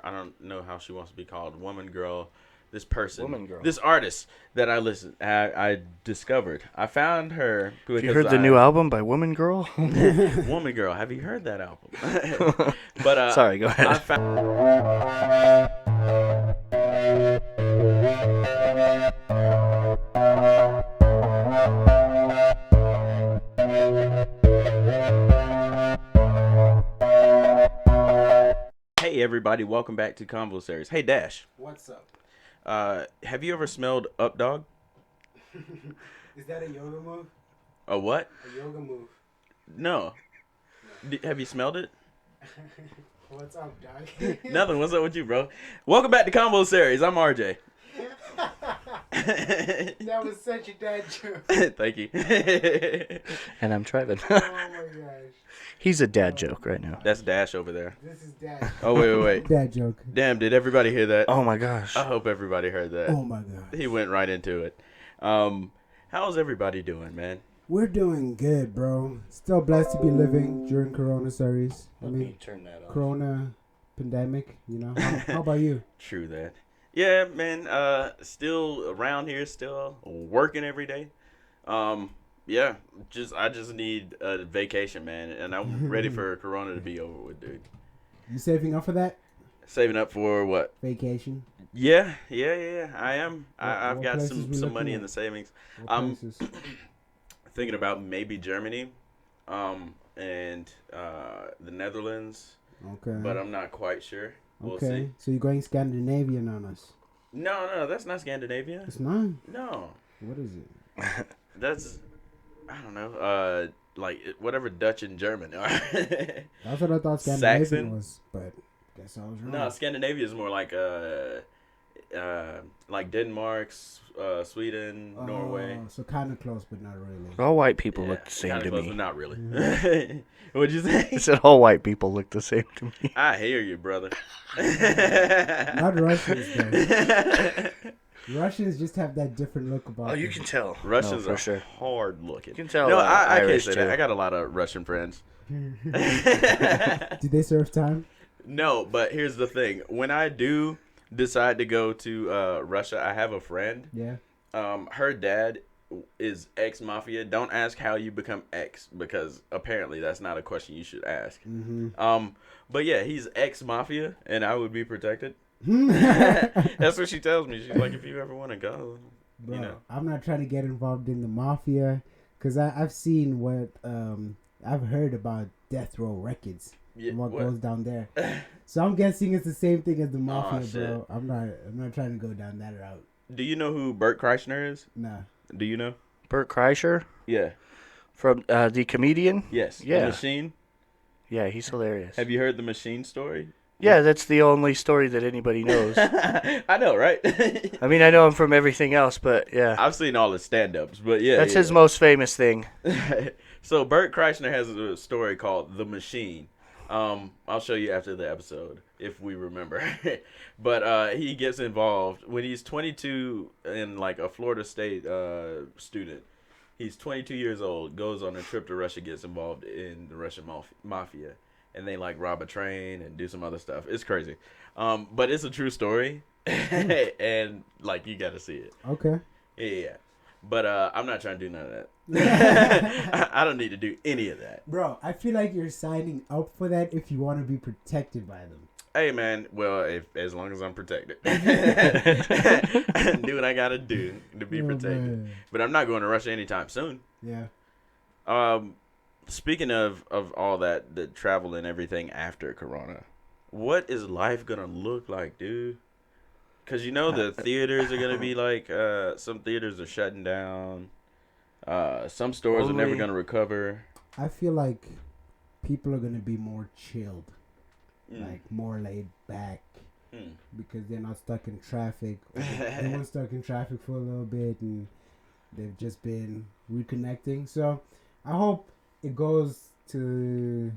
I don't know how she wants to be called, woman, girl, this person, Woman, girl. this artist that I discovered. I found her because Have you heard the new album by Woman Girl? Woman Girl. Have you heard that album? But Sorry, go ahead. I found. Hey everybody, welcome back to Convosaries. Hey Dash. What's up? Have you ever smelled Up Dog? Is that a yoga move? A what? A yoga move. No. Have you smelled it? What's up, dog? Nothing. What's up with you, bro? Welcome back to Convosaries. I'm RJ. That was such a dad joke. Thank you. And I'm Trevin. Oh my gosh. He's a dad joke right now. That's Dash over there. This is dad. Oh, wait. Dad joke. Damn, did everybody hear that? Oh my gosh. I hope everybody heard that. Oh my god. He went right into it. How's everybody doing, man? We're doing good, bro. Still blessed to be living during Convosaries. Let me turn that off. Corona pandemic, you know. How about you? True that. Yeah, man. Still around here, still working every day. Yeah, I just need a vacation, man, and I'm ready for Corona to be over with, dude. You saving up for that? Saving up for what? Vacation. Yeah. I am. I've what got places we some money looking in the at? savings. What I'm places? thinking about maybe Germany, and the Netherlands, Okay. but I'm not quite sure. We'll okay. see. So you're going Scandinavian on us? No, that's not Scandinavia. It's not. No, What is it? that's I don't know. Like whatever Dutch and German are. That's what I thought Scandinavian Saxon? was, but guess I was wrong. No, Scandinavia is more like Denmark, Sweden, Norway. So kind of close, but not really. All white people look the same kinda to close, me. but not really. Mm-hmm. What'd you say? I said all white people look the same to me. I hear you, brother. Not Russians, though. Russians just have that different look about Oh, you them. can tell. Russians for are sure. hard looking. You can tell. No, I can't Irish say too. that. I got a lot of Russian friends. Did they serve time? No, but here's the thing. When I do decide to go to Russia, I have a friend. Yeah. Her dad is ex-mafia. Don't ask how you become ex, because apparently that's not a question you should ask. Mm-hmm. But yeah, he's ex-mafia, and I would be protected. That's what she tells me. She's like, if you ever want to go, Bro, you know. I'm not trying to get involved in the mafia, because I've seen what I've heard about death row records and what goes down there. So I'm guessing it's the same thing as the mafia, bro. I'm not trying to go down that route. Do you know who Bert Kreischer is? Nah. Do you know? Bert Kreischer Yeah. from the comedian. Yes. Yeah. The Machine. Yeah, he's hilarious. Have you heard the Machine story? Yeah, that's the only story that anybody knows. I know, right? I mean, I know him from everything else, but yeah. I've seen all his stand-ups, but yeah. That's his most famous thing. So Bert Kreischer has a story called The Machine. I'll show you after the episode if we remember. But he gets involved when he's 22 and like a Florida State student. He's 22 years old, goes on a trip to Russia, gets involved in the Russian mafia. And they like rob a train and do some other stuff. It's crazy. But it's a true story. And like you gotta see it. Okay. Yeah. But I'm not trying to do none of that. I don't need to do any of that. Bro, I feel like you're signing up for that if you want to be protected by them. Hey man, well, as long as I'm protected. Do what I gotta do to be protected. Man. But I'm not going to Russia anytime soon. Yeah. Speaking of all that, the travel and everything after Corona, what is life gonna look like, dude? Because you know the theaters are gonna be like, some theaters are shutting down. Some stores are never gonna recover. I feel like people are gonna be more chilled, like more laid back, because they're not stuck in traffic. They weren't stuck in traffic for a little bit, and they've just been reconnecting. So I hope it goes to,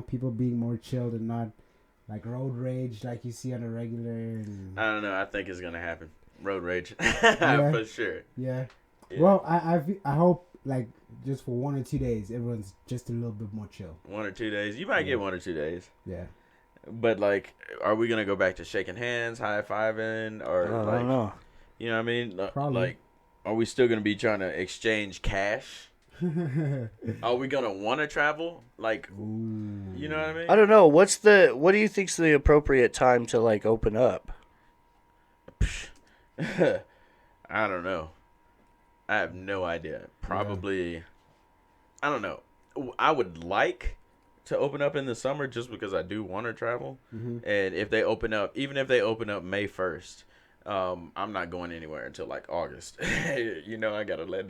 people being more chilled and not like road rage like you see on a regular. And I don't know. I think it's gonna happen. Road rage, for sure. Yeah. Well, I hope like just for 1 or 2 days, everyone's just a little bit more chill. 1 or 2 days. You might get 1 or 2 days. Yeah. But like, are we gonna go back to shaking hands, high fiving, or I like, don't know. you know what I mean? Probably. Like, are we still gonna be trying to exchange cash? Are we gonna want to travel? Like, Ooh. you know what I mean? I don't know. What do you think's the appropriate time to like open up? I don't know. I have no idea. Probably, I don't know. I would like to open up in the summer just because I do want to travel. Mhm. And if they open up, even if they open up May 1st, I'm not going anywhere until like August. You know, I gotta let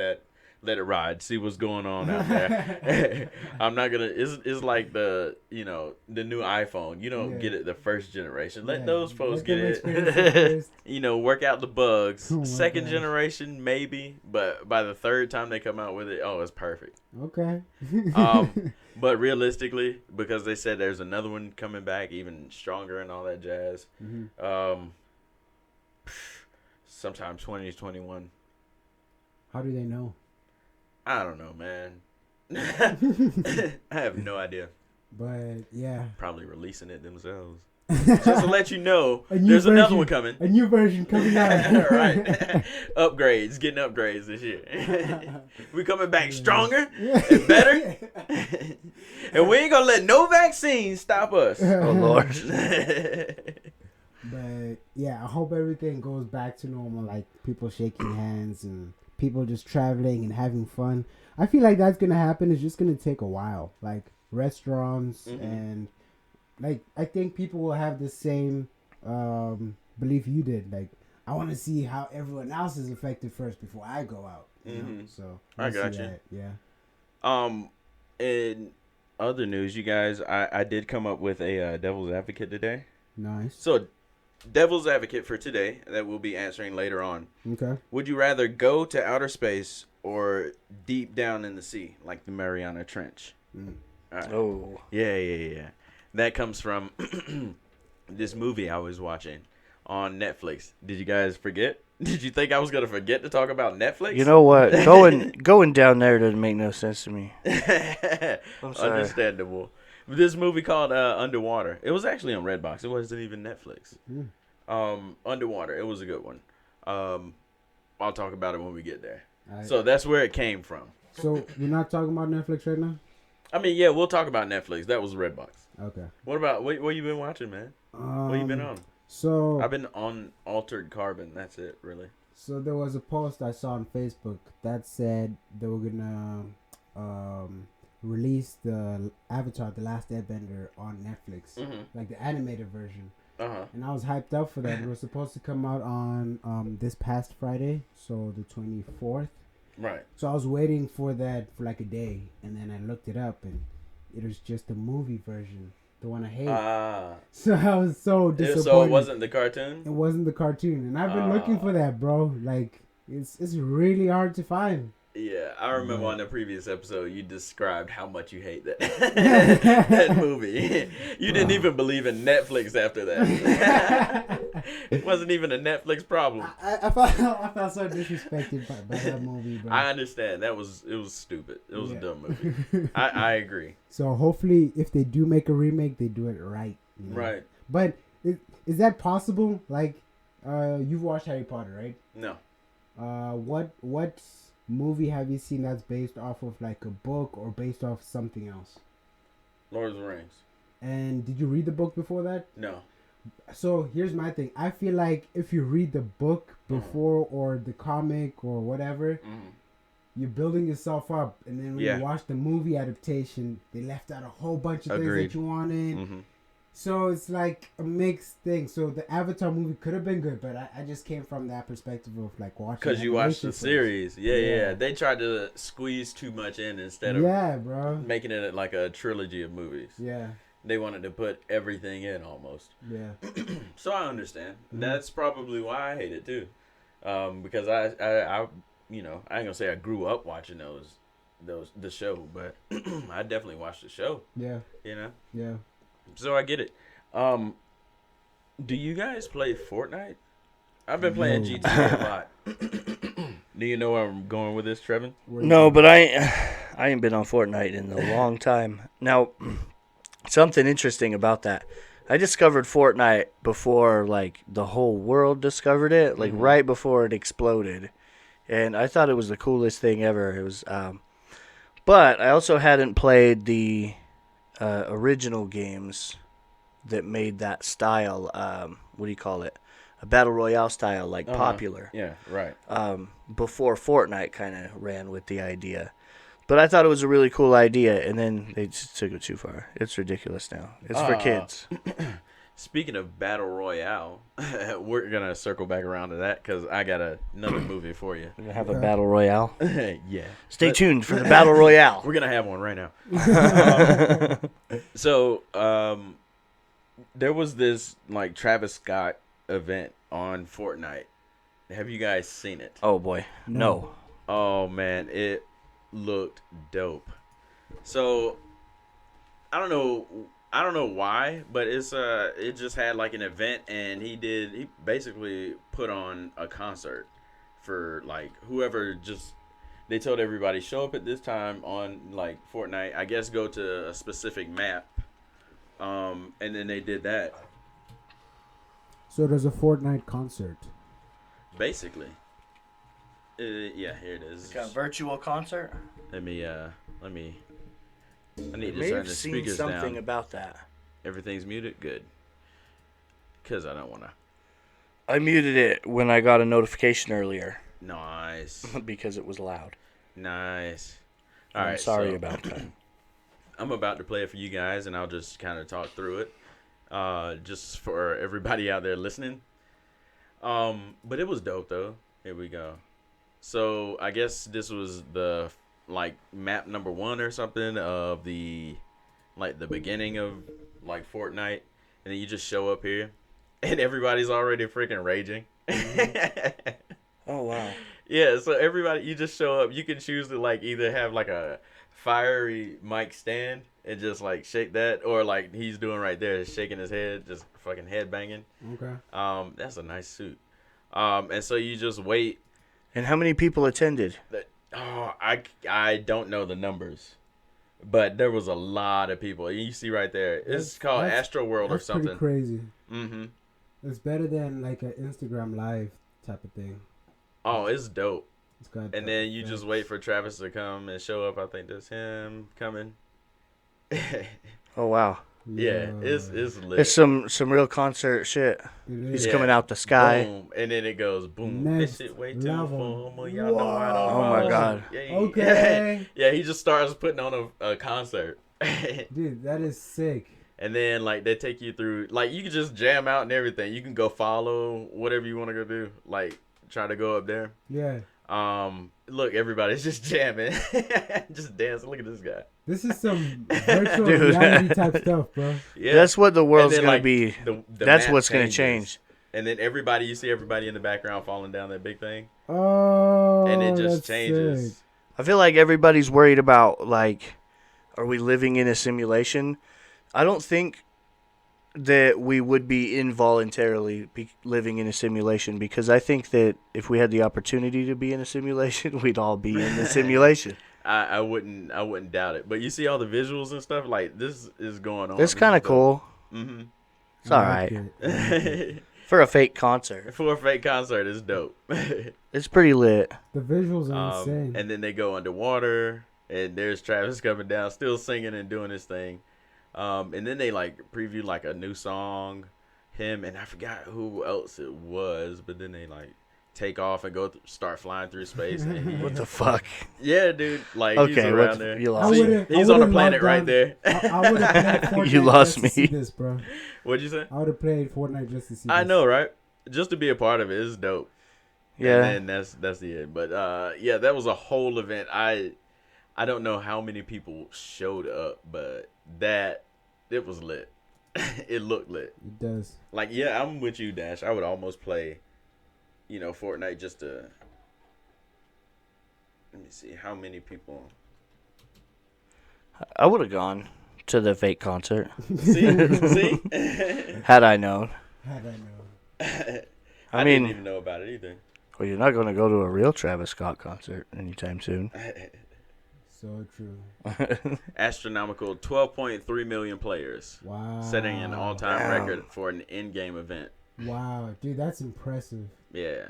it ride, see what's going on out there. I'm not gonna. It's like the new iPhone. You don't get it the first generation. Let those folks Let get them it. experience it first. You know, work out the bugs. Oh my Second gosh. generation maybe, but by the third time they come out with it, oh, it's perfect. Okay. But realistically, because they said there's another one coming back, even stronger and all that jazz. Sometime 2021. How do they know? I don't know, man. I have no idea. But yeah. Probably releasing it themselves. Just to let you know, A new there's another version- one coming. A new version coming out. Right. Upgrades, getting upgrades this year. We coming back stronger and better. And we ain't gonna let no vaccine stop us. Oh Lord. But yeah, I hope everything goes back to normal, like people shaking hands and people just traveling and having fun. I feel like that's gonna happen. It's just gonna take a while. Like restaurants and like I think people will have the same belief you did. Like I want to see how everyone else is affected first before I go out. You know? So I we'll got see you. that. Yeah. In other news, you guys, I did come up with a devil's advocate today. Nice. So, devil's advocate for today that we'll be answering later on. Okay. Would you rather go to outer space or deep down in the sea, like the Mariana Trench? Mm. All right. Oh. Yeah. That comes from this movie I was watching on Netflix. Did you guys forget? Did you think I was gonna forget to talk about Netflix? You know what? Going down there doesn't make no sense to me. I'm sorry. Understandable. This movie called Underwater. It was actually on Redbox. It wasn't even Netflix. Underwater. It was a good one. I'll talk about it when we get there. So that's where it came from. So we're not talking about Netflix right now? I mean, yeah, we'll talk about Netflix. That was Redbox. Okay. What about what you been watching, man? What you been on? So I've been on Altered Carbon. That's it, really. So there was a post I saw on Facebook that said they were gonna release the Avatar: The Last Airbender on Netflix, like the animated version. And I was hyped up for that. It was supposed to come out on this past Friday, so the 24th. Right. So I was waiting for that for like a day, and then I looked it up, and it was just the movie version, the one I hate. So I was so disappointed. So it wasn't the cartoon? It wasn't the cartoon, and I've been looking for that, bro. Like it's really hard to find. Yeah, I remember on the previous episode you described how much you hate that that movie. You didn't even believe in Netflix after that. It wasn't even a Netflix problem. I felt so disrespected by that movie, bro. I understand. It was stupid. It was a dumb movie. I agree. So hopefully, if they do make a remake, they do it right. You know? Right. But is that possible? Like, you've watched Harry Potter, right? No. What movie have you seen that's based off of like a book or based off something else? Lord of the Rings. And did you read the book before that? No. So here's my thing. I feel like if you read the book before or the comic or whatever, you're building yourself up, and then when you watch the movie adaptation, they left out a whole bunch of things that you wanted. So it's like a mixed thing. So the Avatar movie could have been good, but I just came from that perspective of like watching. Because you watched the series. Yeah. They tried to squeeze too much in instead of bro, making it like a trilogy of movies. Yeah. They wanted to put everything in almost. Yeah. So I understand. That's probably why I hate it too. Because I you know, I ain't gonna say I grew up watching the show, but I definitely watched the show. Yeah. You know? Yeah. So I get it. Do you guys play Fortnite? I've been playing GTA a lot. Do you know where I'm going with this, Trevin? No, but I ain't been on Fortnite in a long time. Now, something interesting about that. I discovered Fortnite before, like, the whole world discovered it, like, right before it exploded. And I thought it was the coolest thing ever. It was, but I also hadn't played the original games that made that style, what do you call it? A battle royale style, like, popular. Yeah, right. Before Fortnite kind of ran with the idea. But I thought it was a really cool idea, and then they just took it too far. It's ridiculous now. It's for kids. Speaking of battle royale, we're gonna circle back around to that because I got another movie for you. We're going to have a battle royale. Yeah. Stay tuned for the battle royale. We're gonna have one right now. So, there was this like Travis Scott event on Fortnite. Have you guys seen it? Oh, boy. No. Oh man, it looked dope. So I don't know why, but it just had like an event, and he basically put on a concert for like whoever. Just they told everybody show up at this time on like Fortnite, I guess go to a specific map, and then they did that So there's a Fortnite concert. basically. Yeah, here it is. Like a virtual concert? Let me I need I to may turn have the seen speakers something down. about that. Everything's muted? Good. Because I don't want to. I muted it when I got a notification earlier Nice. because it was loud. Nice. I'm Alright, sorry so about that. I'm about to play it for you guys, and I'll just kind of talk through it. Just for everybody out there listening. But it was dope, though. Here we go. So, I guess this was the, like, map number 1 or something of the, like, the beginning of, like, Fortnite. And then you just show up here, and everybody's already freaking raging. Oh, wow. Yeah, so everybody, you just show up. You can choose to, like, either have, like, a fiery mic stand and just, like, shake that. Or, like, he's doing right there, shaking his head, just fucking head banging. Okay. That's a nice suit. And so you just wait. And how many people attended? I don't know the numbers. But there was a lot of people. You see right there. It's called Astro World or something. That's pretty crazy. Mm-hmm. It's better than like an Instagram live type of thing. Oh, it's dope. It's got And then you just wait for Travis to come and show up. I think that's him coming. Oh, wow. Yeah, it's lit. It's some real concert shit. He's coming out the sky. Boom. And then it goes boom. Next This shit way too level. formal. Y'all know I don't Oh, my God. Yeah, Okay. Yeah, he just starts putting on a concert. Dude, that is sick. And then, like, they take you through, like, you can just jam out and everything. You can go follow whatever you want to go do. Like, try to go up there. Yeah. Look, everybody's just jamming. Just dancing. Look at this guy. This is some virtual Dude. reality type stuff, bro. Yeah. That's what the world's then, going like, to be. the That's map what's going to changes. change. And then you see everybody in the background falling down that big thing. Oh, And it just that's changes. sick. I feel like everybody's worried about, like, are we living in a simulation? I don't think that we would be involuntarily living in a simulation, because I think that if we had the opportunity to be in a simulation, we'd all be in the simulation. I wouldn't doubt it. But you see all the visuals and stuff, like, this is going on. It's kind of cool. Mm-hmm. It's all I like right. it. For a fake concert. For a fake concert, it's dope. It's pretty lit. The visuals are insane. And then they go underwater, and there's Travis coming down, still singing and doing his thing. And then they, like, preview, like, a new song, him, and I forgot who else it was, but then they, like, take off and start flying through space. And What the fuck? Yeah, dude. Like, he's Okay, around there. you lost me. He's on a planet right there. I would have played Fortnite You lost just to see me. this, bro. What'd you say? I would have played Fortnite just to see this. I know, right? Just to be a part of it is dope. Yeah. And then that's the end. But yeah, that was a whole event. I don't know how many people showed up, but it was lit. It looked lit. It does. Like, yeah, I'm with you, Dash. I would almost play, Fortnite just to. Let me see how many people. I would have gone to the fake concert. See? Had I known. Had I known. I mean, didn't even know about it either. well, you're not going to go to a real Travis Scott concert anytime soon. So true. Astronomical 12.3 million players. Wow. Setting an all-time Damn. record for an in-game event. Wow, dude, that's impressive. Yeah,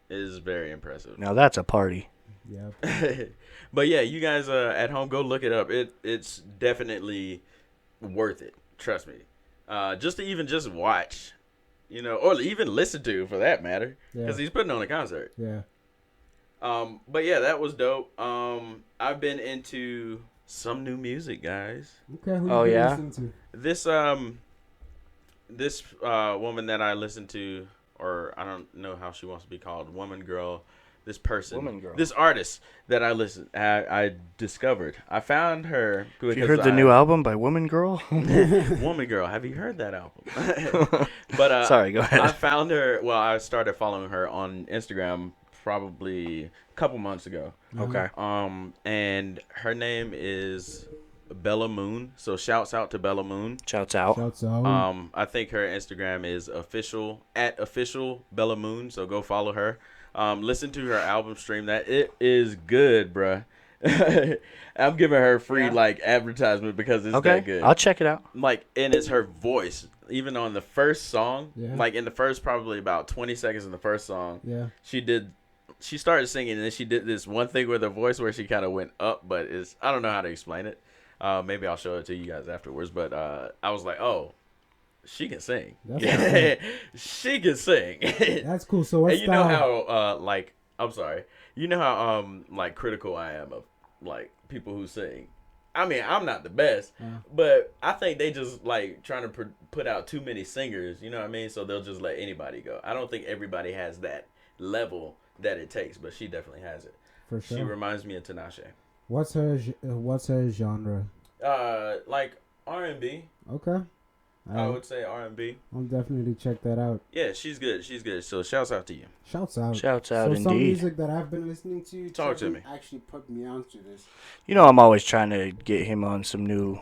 it is very impressive. Now that's a party. Yep. But yeah, you guys at home, go look it up. It's definitely worth it. Trust me. Just to even just watch, or even listen to for that matter, because he's putting on a concert. Yeah. But yeah, that was dope. I've been into some new music, guys. Okay. Who Oh, you been yeah? listening This woman that I listen to, or I don't know how she wants to be called, woman, girl, this person, Woman, girl. this artist that I discovered. I found her. Have you heard the new album by Woman Girl? Woman Girl, have you heard that album? But Sorry, go ahead. I found her. Well, I started following her on Instagram probably a couple months ago. Okay. And her name is Bella Moon. So shouts out to Bella Moon. Shouts out. Shouts out. I think her Instagram is official Bella Moon. So go follow her. Listen to her album stream. That it is good, bruh. I'm giving her free advertisement because it's that good. I'll check it out. And it's her voice. Even on the first song, Yeah. in the first probably about 20 seconds in the first song, Yeah. she started singing and then she did this one thing with her voice where she kind of went up, but I don't know how to explain it. Maybe I'll show it to you guys afterwards. But I was like, oh, she can sing. That's She can sing. That's cool. So what's And you know how I'm sorry. You know how critical I am of people who sing. I mean, I'm not the best, but I think they just trying to put out too many singers. You know what I mean? So they'll just let anybody go. I don't think everybody has that level that it takes, but she definitely has it. For sure. She reminds me of Tinashe. What's her genre? R&B. Okay. I would say R&B. I'll definitely check that out. Yeah, she's good. So shouts out to you. Shouts out. Shouts out, so indeed. some music that I've been listening to. Talk to me. Actually put me onto this. You know, I'm always trying to get him on some new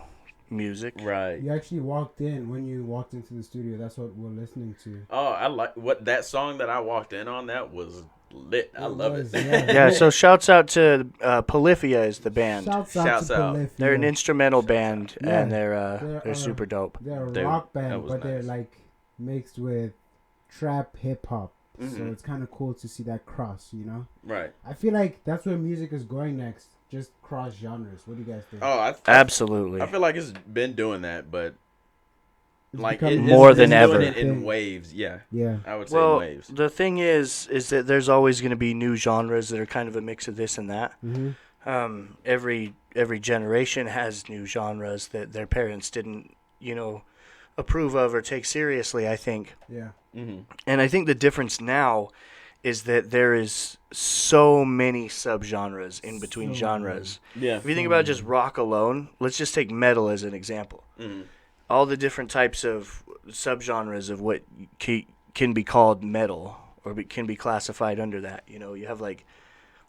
music. Right. You actually walked in when you walked into the studio. That's what we're listening to. Oh, I like that song that I walked in on. That was lit. I love it. Yeah, so shouts out to Polyphia is the band. Shouts Shouts to out. Polyphia. They're an instrumental band, Yeah. and they're super dope. They're a They- rock that band, was but they're nice. mixed with trap hip hop. So Mhm. it's kind of cool to see that cross, Right. I feel like that's where music is going next. Just cross genres. What do you guys think? Oh, Absolutely. I feel like it's been doing that, but It's like becoming More it's than doing ever. it in thing. waves. Yeah, Yeah. I would say Well, waves. the thing is that there's always going to be new genres that are kind of a mix of this and that. Mm-hmm. Every generation has new genres that their parents didn't, approve of or take seriously, I think. Yeah. Mm-hmm. And I think the difference now is that there is so many subgenres in between So genres. Yeah. If you think about just rock alone, let's just take metal as an example. Mm-hmm. All the different types of subgenres of what can be called metal or can be classified under that. You have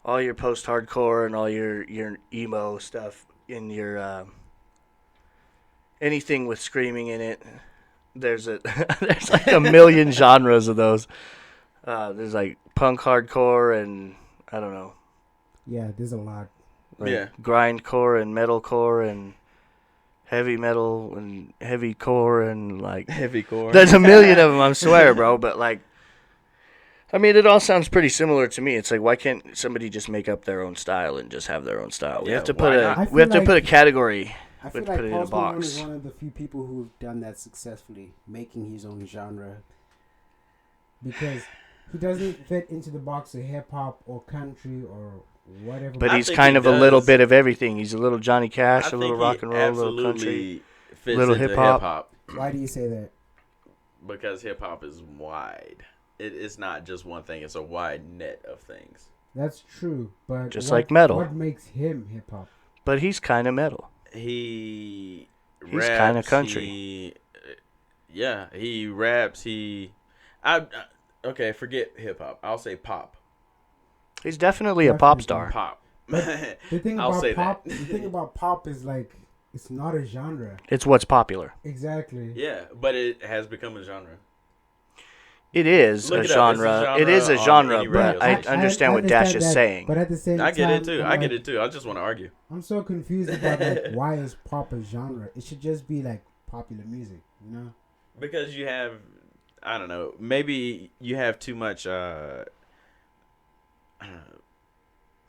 all your post-hardcore and all your emo stuff in your anything with screaming in it. There's there's a million genres of those. There's punk hardcore and I don't know. Yeah, there's a lot. Yeah. Grindcore and metalcore and heavy metal and heavy core and Heavy core. there's a million of them, I swear, bro. But it all sounds pretty similar to me. It's why can't somebody just make up their own style and just have their own style? We Yeah, have to why put not? we have to I feel put a like- category. I feel Let's like put it in a Post Malone box. is one of the few people who've done that successfully, making his own genre. Because he doesn't fit into the box of hip hop or country or whatever. But I he's think kind he of a little does. bit of everything. He's a little Johnny Cash, I a little think rock he and roll, a little country. absolutely fits little into hip-hop. hip-hop. Why do you say that? Because hip hop is wide. It's not just one thing. It's a wide net of things. That's true, but Just like metal. What makes him hip hop? But he's kind of metal. He's kinda country. He raps. Okay, forget hip hop. I'll say pop. He's definitely a pop star. Pop. The thing I'll about say pop, that. the thing about pop is it's not a genre. It's what's popular. Exactly. Yeah, but it has become a genre. It is Look a it up. It's a genre. genre It is a on genre, any but radio I station. understand what Dash is that, saying. But at the same I time, get it too. I'm I like, get it too. I just want to argue. I'm so confused about like why is pop a genre? It should just be like popular music, you know? Because you have, I don't know, maybe you have too much.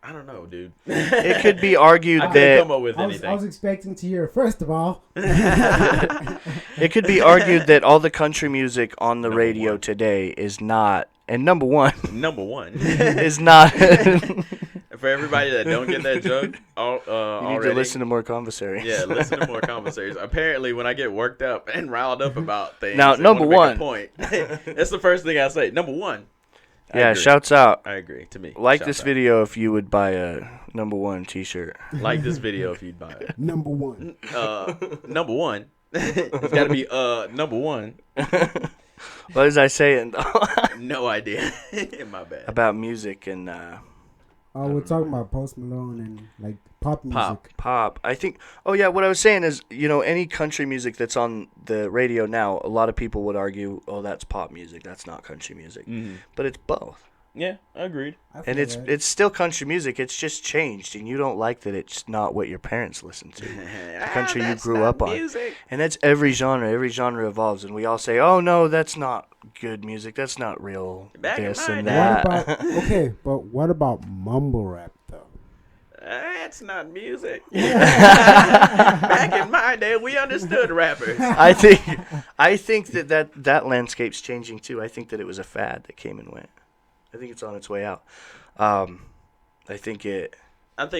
I don't know, dude. It could be argued I couldn't that come up with I anything. was expecting to hear first of all. it could be argued that all the country music on the Number radio one. today is not, and number one Number one. is not. For everybody that don't get that joke, You need already, to listen to more Convosaries. Yeah, listen to more Convosaries. Apparently, when I get worked up and riled up about things, Now, and number wanna make one. a point, that's the first thing I say. Number one. I Yeah, agree. shouts out. I agree. To me, Like shouts this out. video if you would buy a number one T-shirt. Like this video if you'd buy it. Number one. Number one. It's got to be number one. What was I saying? No idea. My bad. About music and We're talking about Post Malone and like pop music. pop. I think. Oh yeah, what I was saying is, any country music that's on the radio now, a lot of people would argue, oh, that's pop music. That's not country music. Mhm. But it's both. Yeah, agreed. I And feel that. it's still country music. It's just changed, and you don't like that it's not what your parents listen to. The country you grew up on. Music. And that's every genre. Every genre evolves, and we all say, "Oh no, that's not good music. That's not real Back in this my and day. that." What about okay, but what about mumble rap though? That's not music. Back in my day, we understood rappers. I think that landscape's changing too. I think that it was a fad that came and went. I think it's on its way out. I think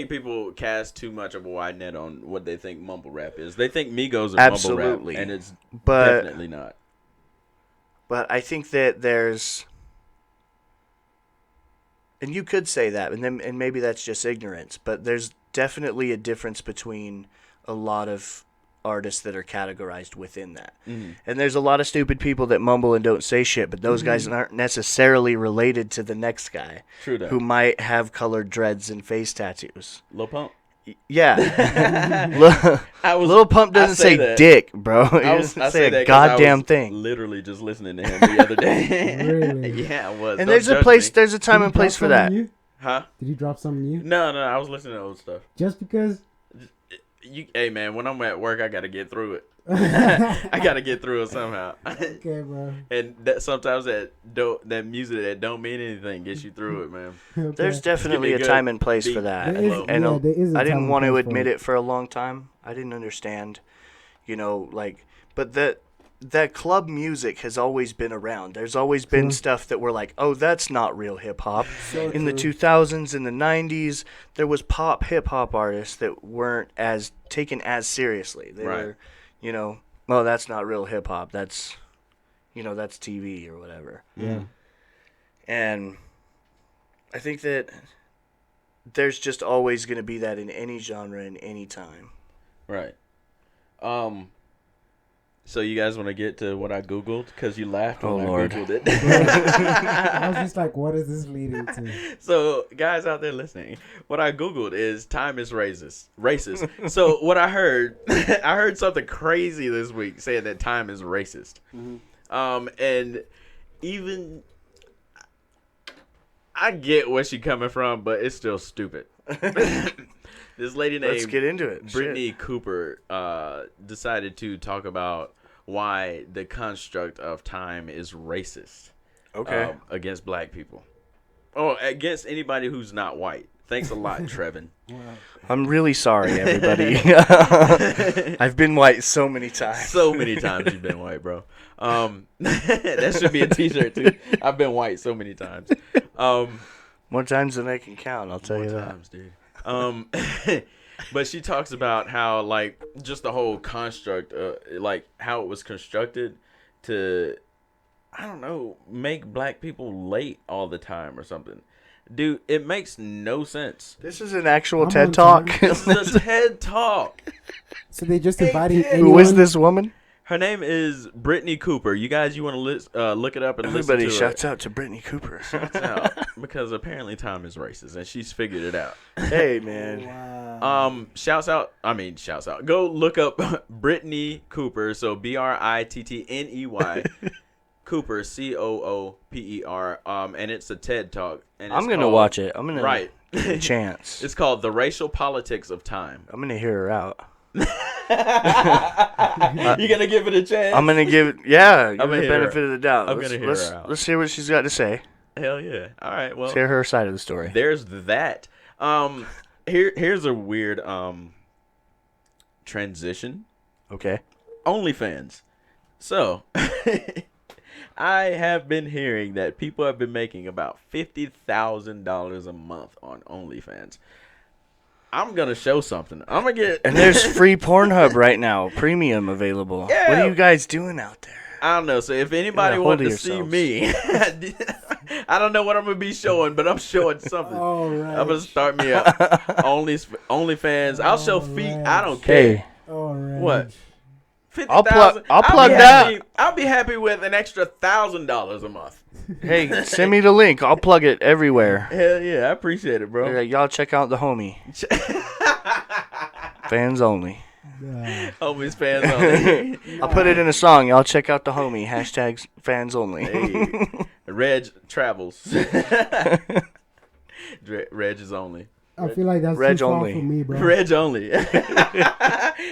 people cast too much of a wide net on what they think mumble rap is. They think Migos are Absolutely. mumble rap, and it's But- definitely not. But I think that there's, and you could say that, and maybe that's just ignorance. But there's definitely a difference between a lot of artists that are categorized within that. Mm-hmm. And there's a lot of stupid people that mumble and don't say shit, but those guys aren't necessarily related to the next guy True that. who might have colored dreads and face tattoos. Lil Pump. Yeah. Lil Pump doesn't say that. dick, bro. He I doesn't say say that a 'cause I goddamn was thing. Literally just listening to him the other day. Really? Yeah, I was. And Don't there's a judge place, me. there's a time Did and he place drop for something that. new? Huh? Did he drop something new? No, I was listening to old stuff. Just because? Hey man, when I'm at work, I gotta get through it. I gotta get through it somehow. Okay, bro. And sometimes that music that don't mean anything gets you through it, man. Okay. There's definitely Give me a a good time and place beat. for that. There is, Hello. And there is a I time didn't and want to place for admit it for a long time. I didn't understand, but that club music has always been around. There's always been stuff that we're like, oh, that's not real hip hop. So In the true. 2000s, in the 90s, there was pop hip hop artists that weren't as taken as seriously. They Right. were, oh, that's not real hip hop. That's, that's TV or whatever. Yeah. And I think that there's just always going to be that in any genre in any time. Right. So you guys want to get to what I Googled? Because you laughed when Oh, I Lord. Googled it. I was just like, what is this leading to? So, guys out there listening, what I Googled is time is racist. So, what I heard, I heard something crazy this week saying that time is racist. And even, I get where she's coming from, but it's still stupid. This lady named Let's get into it. Brittany Cooper decided to talk about why the construct of time is racist. Okay. Against black people. Oh, against anybody who's not white. Thanks a lot, Trevin. I'm really sorry, everybody. I've been white so many times. So many times you've been white, bro. That should be a t-shirt, too. I've been white so many times. More times than I can count, I'll tell you that. Times, dude. But she talks about how, like, just the whole construct, like, how it was constructed to, I don't know, make black people late all the time or something. Dude, it makes no sense. This is an actual I'm TED on Talk. time. This is a TED Talk. So they just inviting Who anyone? Who is this woman? Her name is Brittany Cooper. You guys, want to look it up and Everybody listen to shouts her. out to Brittany Cooper. Shouts out. Because apparently time is racist, and she's figured it out. Hey, man. Wow. Shouts out. Go look up Brittany Cooper. So Brittney Cooper, Cooper, and it's a TED talk. And I'm gonna watch it. I'm gonna right. give it a chance. It's called The Racial Politics of Time. I'm gonna hear her out. You gonna give it a chance? I'm gonna give it. Yeah, give gonna it the hear her. benefit of the doubt. I'm gonna hear her out. Let's hear what she's got to say. Hell yeah! All right, well, Let's hear her side of the story. there's that. Here's a weird transition. Okay. OnlyFans. So, I have been hearing that people have been making about $50,000 a month on OnlyFans. I'm gonna show something. I'm gonna get. And there's free Pornhub right now, premium available. Yeah. What are you guys doing out there? I don't know. So if anybody Get a hold wanted of to see yourselves. me, I don't know what I'm gonna be showing, but I'm showing something. All right. I'm gonna start me up. OnlyFans. I'll show feet. I don't care. Hey, All right. What? I'll 50,000. plug be that. happy- I'll be happy with an extra $1,000 a month. hey, send me the link. I'll plug it everywhere. Hell yeah, I appreciate it, bro. Y'all check out the homie. Fans only. Homies fans only. I'll put it in a song. Y'all check out the homie. Hashtags fans only. Hey, Reg travels. Reg is only. I feel like that's Reg too far only. for me, bro. Reg only.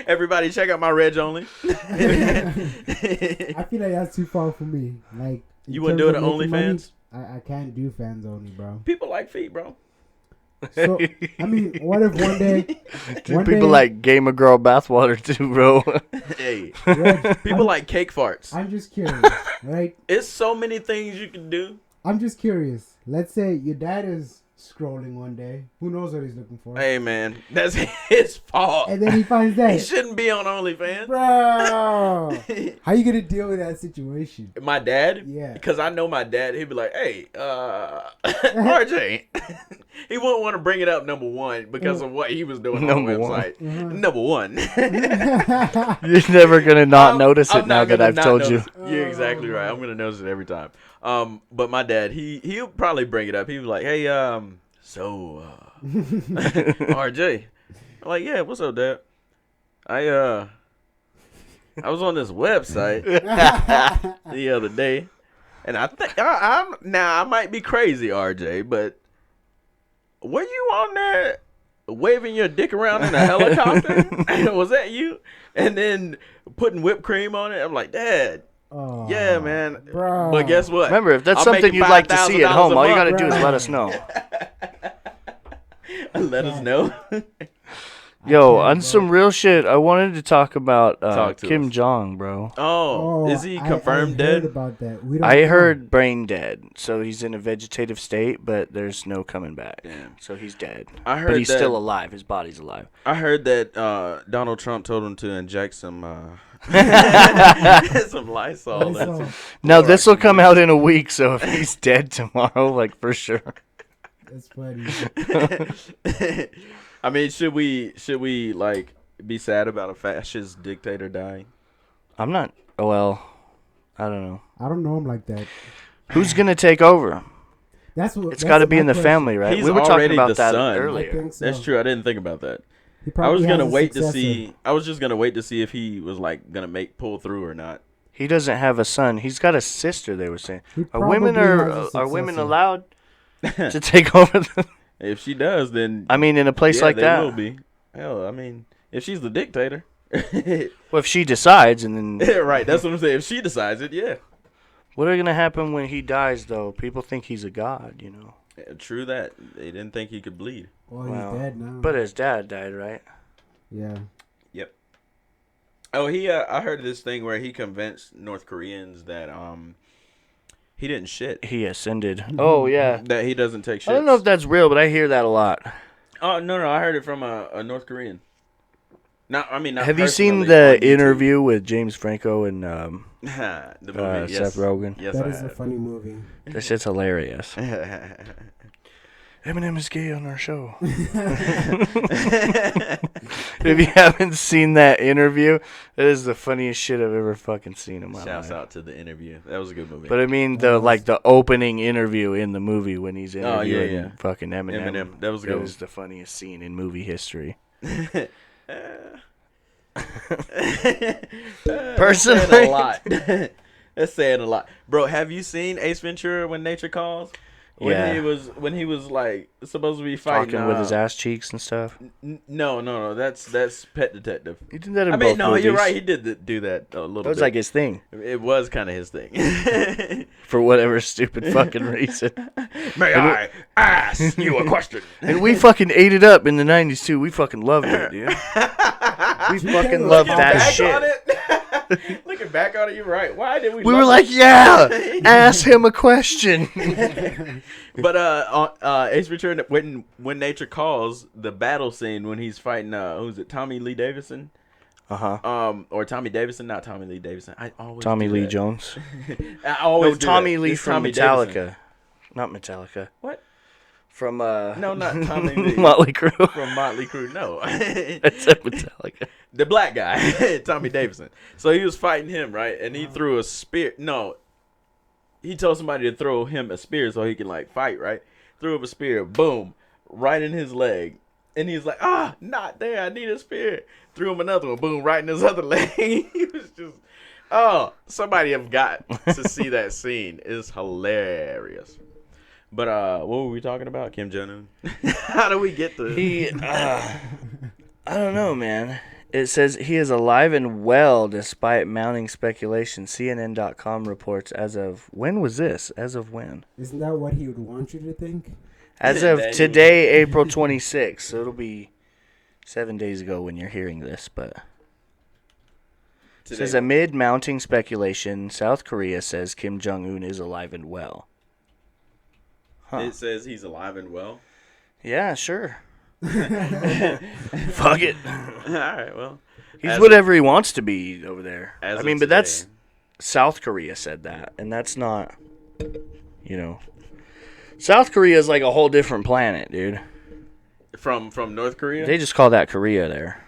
Everybody check out my Reg only. I feel like that's too far for me. Like in You wouldn't do it terms at of making money, OnlyFans? I can't do fans only, bro. People like feet, bro. So I mean, what if one day, Dude, people like Gamer Girl bathwater too, bro. Hey, Reg, people like cake farts. I'm just curious, right? It's so many things you can do. I'm just curious. Let's say your dad is scrolling one day. Who knows what he's looking for? Hey, man, that's his fault. And then he finds He that. shouldn't be on OnlyFans. Bro, how you gonna deal with that situation? My dad? Yeah. Because I know my dad, he'd be like, hey, RJ. He wouldn't want to bring it up, number one, because of what he was doing on the Number one. website. Uh-huh. Number one. You're never gonna not notice it I'm now not that gonna I've not told notice you. it. You're exactly right. I'm going to notice it every time. But my dad, he'll probably bring it up. He'll be like, hey, RJ. I'm like, yeah, what's up, Dad? I was on this website the other day, and I think I might be crazy, RJ, but were you on there waving your dick around in a helicopter? Was that you? And then putting whipped cream on it. I'm like, Dad, Oh, yeah, man. bro. But guess what? Remember, if that's I'm something making you'd like to see at $5,000 home, a all you month, gotta do is bro. let us know. Let us know. Yo, on some real shit, I wanted to talk about Talk to Kim us. Jong, bro. Oh, is he confirmed I heard dead? about that. We don't I know. heard brain dead, so he's in a vegetative state, but there's no coming back. Damn. So he's dead. I heard But he's that, still alive. His body's alive. I heard that Donald Trump told him to inject some some Lysol. Lysol. Now, this will come out in a week, so if he's dead tomorrow, like, for sure. That's funny. I mean, should we like be sad about a fascist dictator dying? I'm not, well, I don't know. I don't know him like that. Who's going to take over? That's what. It's got to be in the family, right? He's we were talking already about the that son. I earlier. think so. That's true. I didn't think about that. He I probably was gonna has a wait to successor. see. I was just gonna wait to see if he was like gonna pull through or not. He doesn't have a son. He's got a sister, they were saying. He Are women probably has a are women successor. allowed to take over the... If she does, then I mean, in a place yeah, like they that. will be. Hell, I mean, if she's the dictator, Well, if she decides, and then right? That's what I'm saying. If she decides it, yeah. what are gonna happen when he dies? Though people think he's a god, you know. Yeah, true that. They didn't think he could bleed. Well, Wow. he's dead now. But his dad died, right? yeah. Oh, he. I heard this thing where he convinced North Koreans that he didn't shit. He ascended. Oh yeah. That he doesn't take shit. I don't know if that's real, but I hear that a lot. Oh no, I heard it from a North Korean. Not Have you seen personally the on YouTube. interview with James Franco and the movie? Yes. Seth Rogen? Yes, That I is a have. funny movie. That shit's hilarious. Eminem is gay on our show. If you haven't seen that interview, that is the funniest shit I've ever fucking seen in my Shouts life. out to the interview. That was a good movie. But I mean, the opening interview in the movie when he's Oh, yeah, interviewing yeah. fucking Eminem. Eminem, that was a That good was the funniest scene in movie history. Personally, Personally- a lot. That's saying a lot, bro. Have you seen Ace Ventura: When Nature Calls? Yeah. When he was like supposed to be fighting Talking with his ass cheeks and stuff. No. That's Pet Detective. He did that in I mean, both no, movies. you're right. He did do that a little. That was bit. like his thing. It was kind of his thing. For whatever stupid fucking reason. May I ask you a question? And we fucking ate it up in the 90s too. We fucking loved it, dude. We fucking loved that shit. Looking back on it, you're right. Why did we? We were like, yeah, ask him a question. But Ace Ventura: When Nature Calls, the battle scene when he's fighting who's it? Tommy Lee Davidson. Or Tommy Davidson, not Tommy Lee Davidson. I always Tommy do Lee that. Jones. I always No, do Tommy that. Lee It's from Tommy Metallica. Davidson. Not Metallica. What? From No, not Tommy Lee. Motley Crue. From Motley Crue. No. That's Metallica. The black guy, Tommy Davidson. So he was fighting him, right? And he threw a spear. No, he told somebody to throw him a spear so he can like fight, right? Threw him a spear, boom, right in his leg. And he's like, not there. I need a spear. Threw him another one, boom, right in his other leg. He was just, somebody have got to see that scene. It's hilarious. But what were we talking about? Kim Jong-un? How do we get to I don't know, man. It says he is alive and well despite mounting speculation. CNN.com reports as of, when was this? As of when? Isn't that what he would want you to think? As of today, April 26th. So it'll be 7 days ago when you're hearing this, but... It says amid mounting speculation, South Korea says Kim Jong-un is alive and well. Huh. It says he's alive and well. Yeah, sure. Fuck it. All right, well. He's whatever he wants to be over there. I mean, but that's... today. South Korea said that, and that's not, South Korea is like a whole different planet, dude. From North Korea? They just call that Korea there.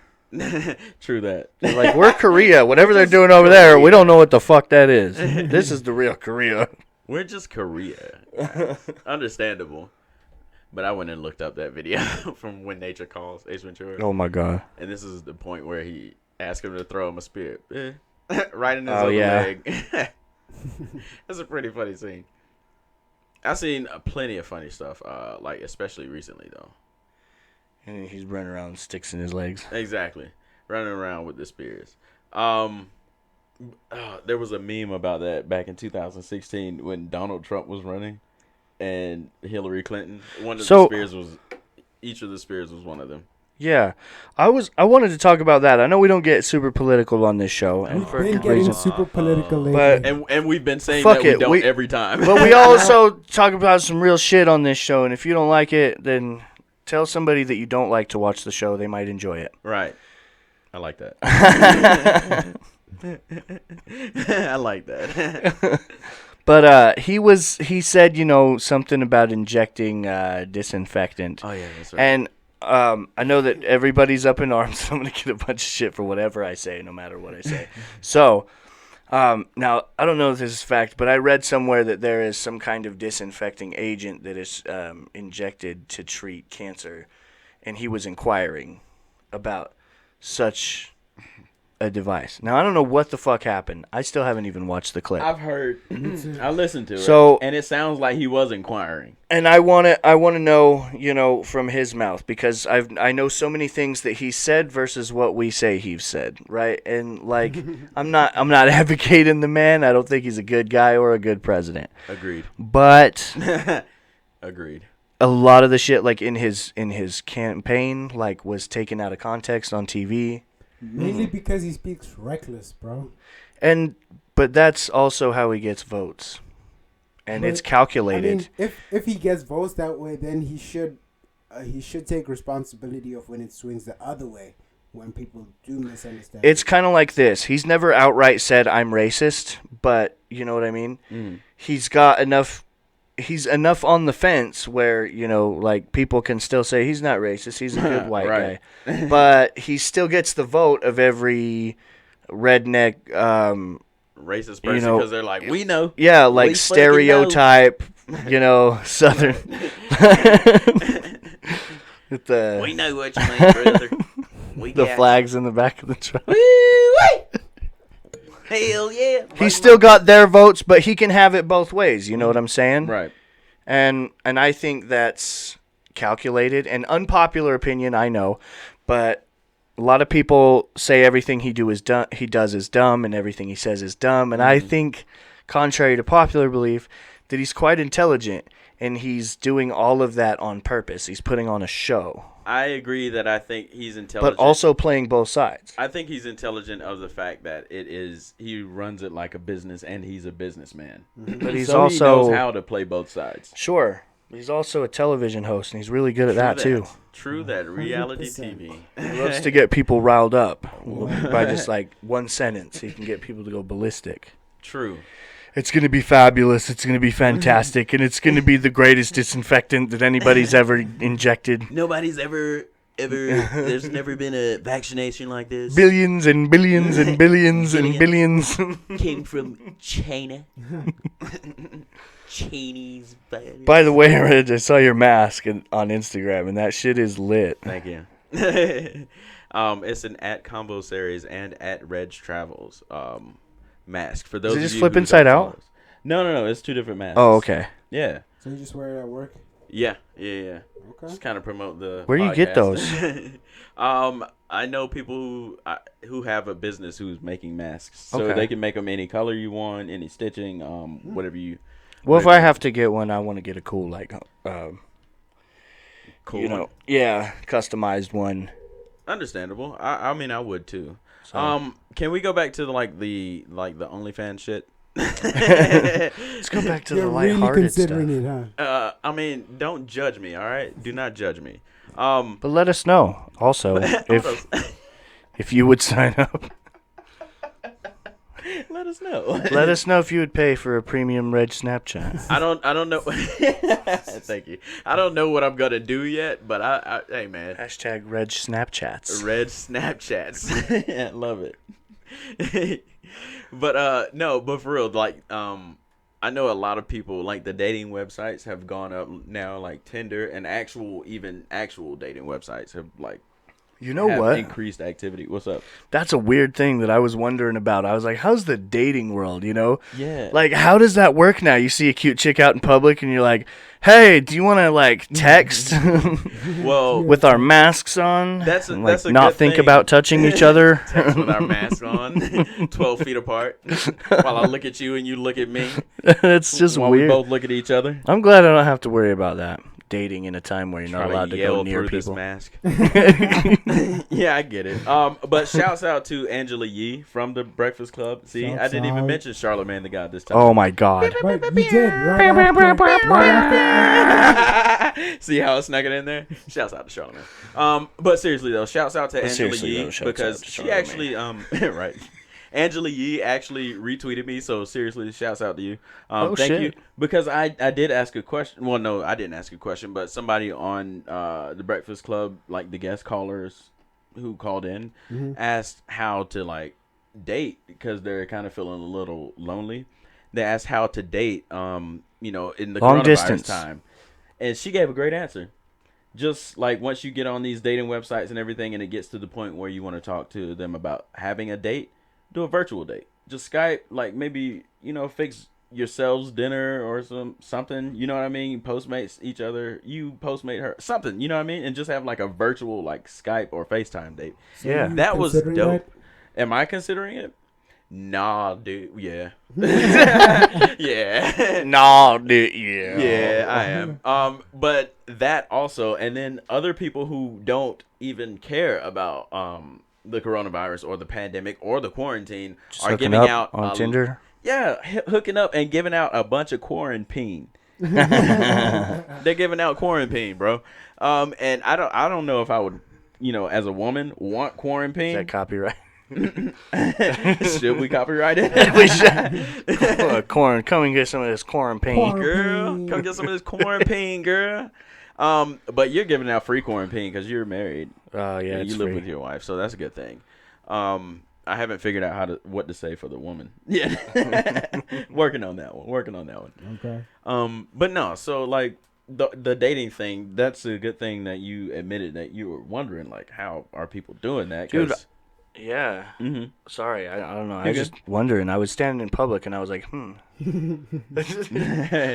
True that. They're like, we're Korea. Whatever they're doing over there, we don't know what the fuck that is. This is the real Korea. We're just Korea. Understandable. But I went and looked up that video from When Nature Calls, Ace Ventura. Oh, my God. And this is the point where he asked him to throw him a spear. Right in his other leg. That's a pretty funny scene. I've seen plenty of funny stuff, like especially recently, though. And he's running around with sticks in his legs. Exactly. Running around with the spears. There was a meme about that back in 2016 when Donald Trump was running and Hillary Clinton. Each of the spears was one of them. Yeah. I wanted to talk about that. I know we don't get super political on this show. And We've for been good getting reason. super political lately. But And we've been saying Fuck that we it, don't we- every time. But we also talk about some real shit on this show, and if you don't like it, then tell somebody that you don't like to watch the show. They might enjoy it. Right. I like that. I like that. But he said, something about injecting disinfectant. Oh, yeah, that's right. And I know that everybody's up in arms. I'm going to get a bunch of shit for whatever I say, no matter what I say. So, now, I don't know if this is fact, but I read somewhere that there is some kind of disinfecting agent that is injected to treat cancer. And he was inquiring about such a device. Now, I don't know what the fuck happened. I still haven't even watched the clip. I've heard. I listened to So- it. And it sounds like he was inquiring. And I want to know, from his mouth, because I know so many things that he said versus what we say he's said, right? And like I'm not advocating the man. I don't think he's a good guy or a good president. Agreed. But Agreed. a lot of the shit like in his campaign like was taken out of context on TV. Mainly because he speaks reckless, bro. But that's also how he gets votes. And it's calculated. I mean, if he gets votes that way, then he should take responsibility of when it swings the other way, when people do misunderstand. It's kind of like this. He's never outright said I'm racist, but you know what I mean? Mm. He's got enough on the fence where, like people can still say he's not racist. He's a good white Right. guy. But he still gets the vote of every redneck Racist person because they're like, we know. yeah, like We stereotype, southern. With the We know what you mean, brother. We the got flags in the back of the truck. you. Hell yeah. He's still got their votes, but he can have it both ways. You know what I'm saying? Right. And I think that's calculated and unpopular opinion, I know, but a lot of people say everything he does is dumb, and everything he says is dumb. And I think, contrary to popular belief, that he's quite intelligent, and he's doing all of that on purpose. He's putting on a show. I agree that I think he's intelligent. But also playing both sides. I think he's intelligent of the fact that he runs it like a business, and he's a businessman. But he's so also he knows how to play both sides. Sure. He's also a television host, and he's really good at that too. True that. Reality 100%. TV. He loves to get people riled up by just like one sentence. He can get people to go ballistic. True. It's going to be fabulous. It's going to be fantastic. And it's going to be the greatest disinfectant that anybody's ever injected. Nobody's ever, there's never been a vaccination like this. Billions and billions and billions and billions. Came from China. Chinese. By the way, Reg, I saw your mask on Instagram, and that shit is lit. Thank you. It's an @Convosaries and @Reg Travels mask. For those Does it of just you flip who inside don't out? follow us. No. It's two different masks. Oh, okay. Yeah. So you just wear it at work? Yeah. Okay. Just kind of promote the. Where do you get podcast. I know people who have a business who's making masks, so Okay. they can make them any color you want, any stitching, whatever you. Well, if I have to get one, I want to get a cool, like, Cool. you know, yeah, customized one. Understandable. I mean, I would too. So. Can we go back to the OnlyFans shit? Let's go back to You're the really lighthearted considering stuff. it, huh? I mean, don't judge me, all right? Do not judge me. But let us know also if you would sign up. Let us know. Let us know if you would pay for a premium Reg Snapchat. I don't know. Thank you. I don't know what I'm gonna do yet, but hey man. Hashtag Reg Snapchats. Red Snapchats. Love it. But no, but for real, like I know a lot of people, like the dating websites have gone up now, like Tinder and actual dating websites have like You know have what? increased activity. What's up? That's a weird thing that I was wondering about. I was like, how's the dating world, you know? Yeah. Like, how does that work now? You see a cute chick out in public and you're like, hey, do you want to, like, text Well, with our masks on? That's a- And, that's like, a not good think thing. about touching each other? text with our masks on, 12 feet apart, while I look at you and you look at me. It's just while weird. we both look at each other. I'm glad I don't have to worry about that. Dating in a time where you're not Try allowed to yell go near through people. this mask. Yeah, I get it. But shouts out to Angela Yee from the Breakfast Club. See, I Shouts didn't even out. mention Charlamagne the God this time. Oh, my God. But you did, right after. See how I snuck it in there? Shouts out to Charlamagne. But seriously though, shouts out to Angela Yee because she Charlamagne. actually right. Angela Yee actually retweeted me, so seriously, shouts out to you. Oh, thank shit. you. Because I did ask a question. Well, no, I didn't ask a question, but somebody on the Breakfast Club, like the guest callers who called in, asked how to like date because they're kind of feeling a little lonely. They asked how to date, you know, in the Long coronavirus distance time. And she gave a great answer. Just like once you get on these dating websites and everything and it gets to the point where you want to talk to them about having a date, do a virtual date. Just Skype, like maybe, you know, fix yourselves dinner or something, you know what I mean? Postmates each other, you postmate her, something, you know what I mean? And just have like a virtual like Skype or FaceTime date. So Yeah. you That was considering dope. that? Am I considering it? Nah, dude. Yeah. Yeah. No, dude, yeah. Yeah, I am. But that also, and then other people who don't even care about the coronavirus or the pandemic or the quarantine Just are hooking giving up out on Tinder. Yeah, hooking up and giving out a bunch of QuaranPEEN. They're giving out QuaranPEEN, bro. And I don't know if I would, you know, as a woman want Is QuaranPEEN. that copyright? Should we copyright it? We should. Corn, come and get some of this QuaranPEEN. Girl, come get some of this QuaranPEEN, girl. But you're giving out free QuaranPEEN because you're married. Oh, yeah, and it's you live free. with your wife, so that's a good thing. I haven't figured out what to say for the woman. Yeah, working on that one. Okay. But no, so like the dating thing, that's a good thing that you admitted that you were wondering like how are people doing that? 'Cause Dude, Yeah. Mm-hmm. Sorry, I don't know. I You're was just wondering. I was standing in public and I was like,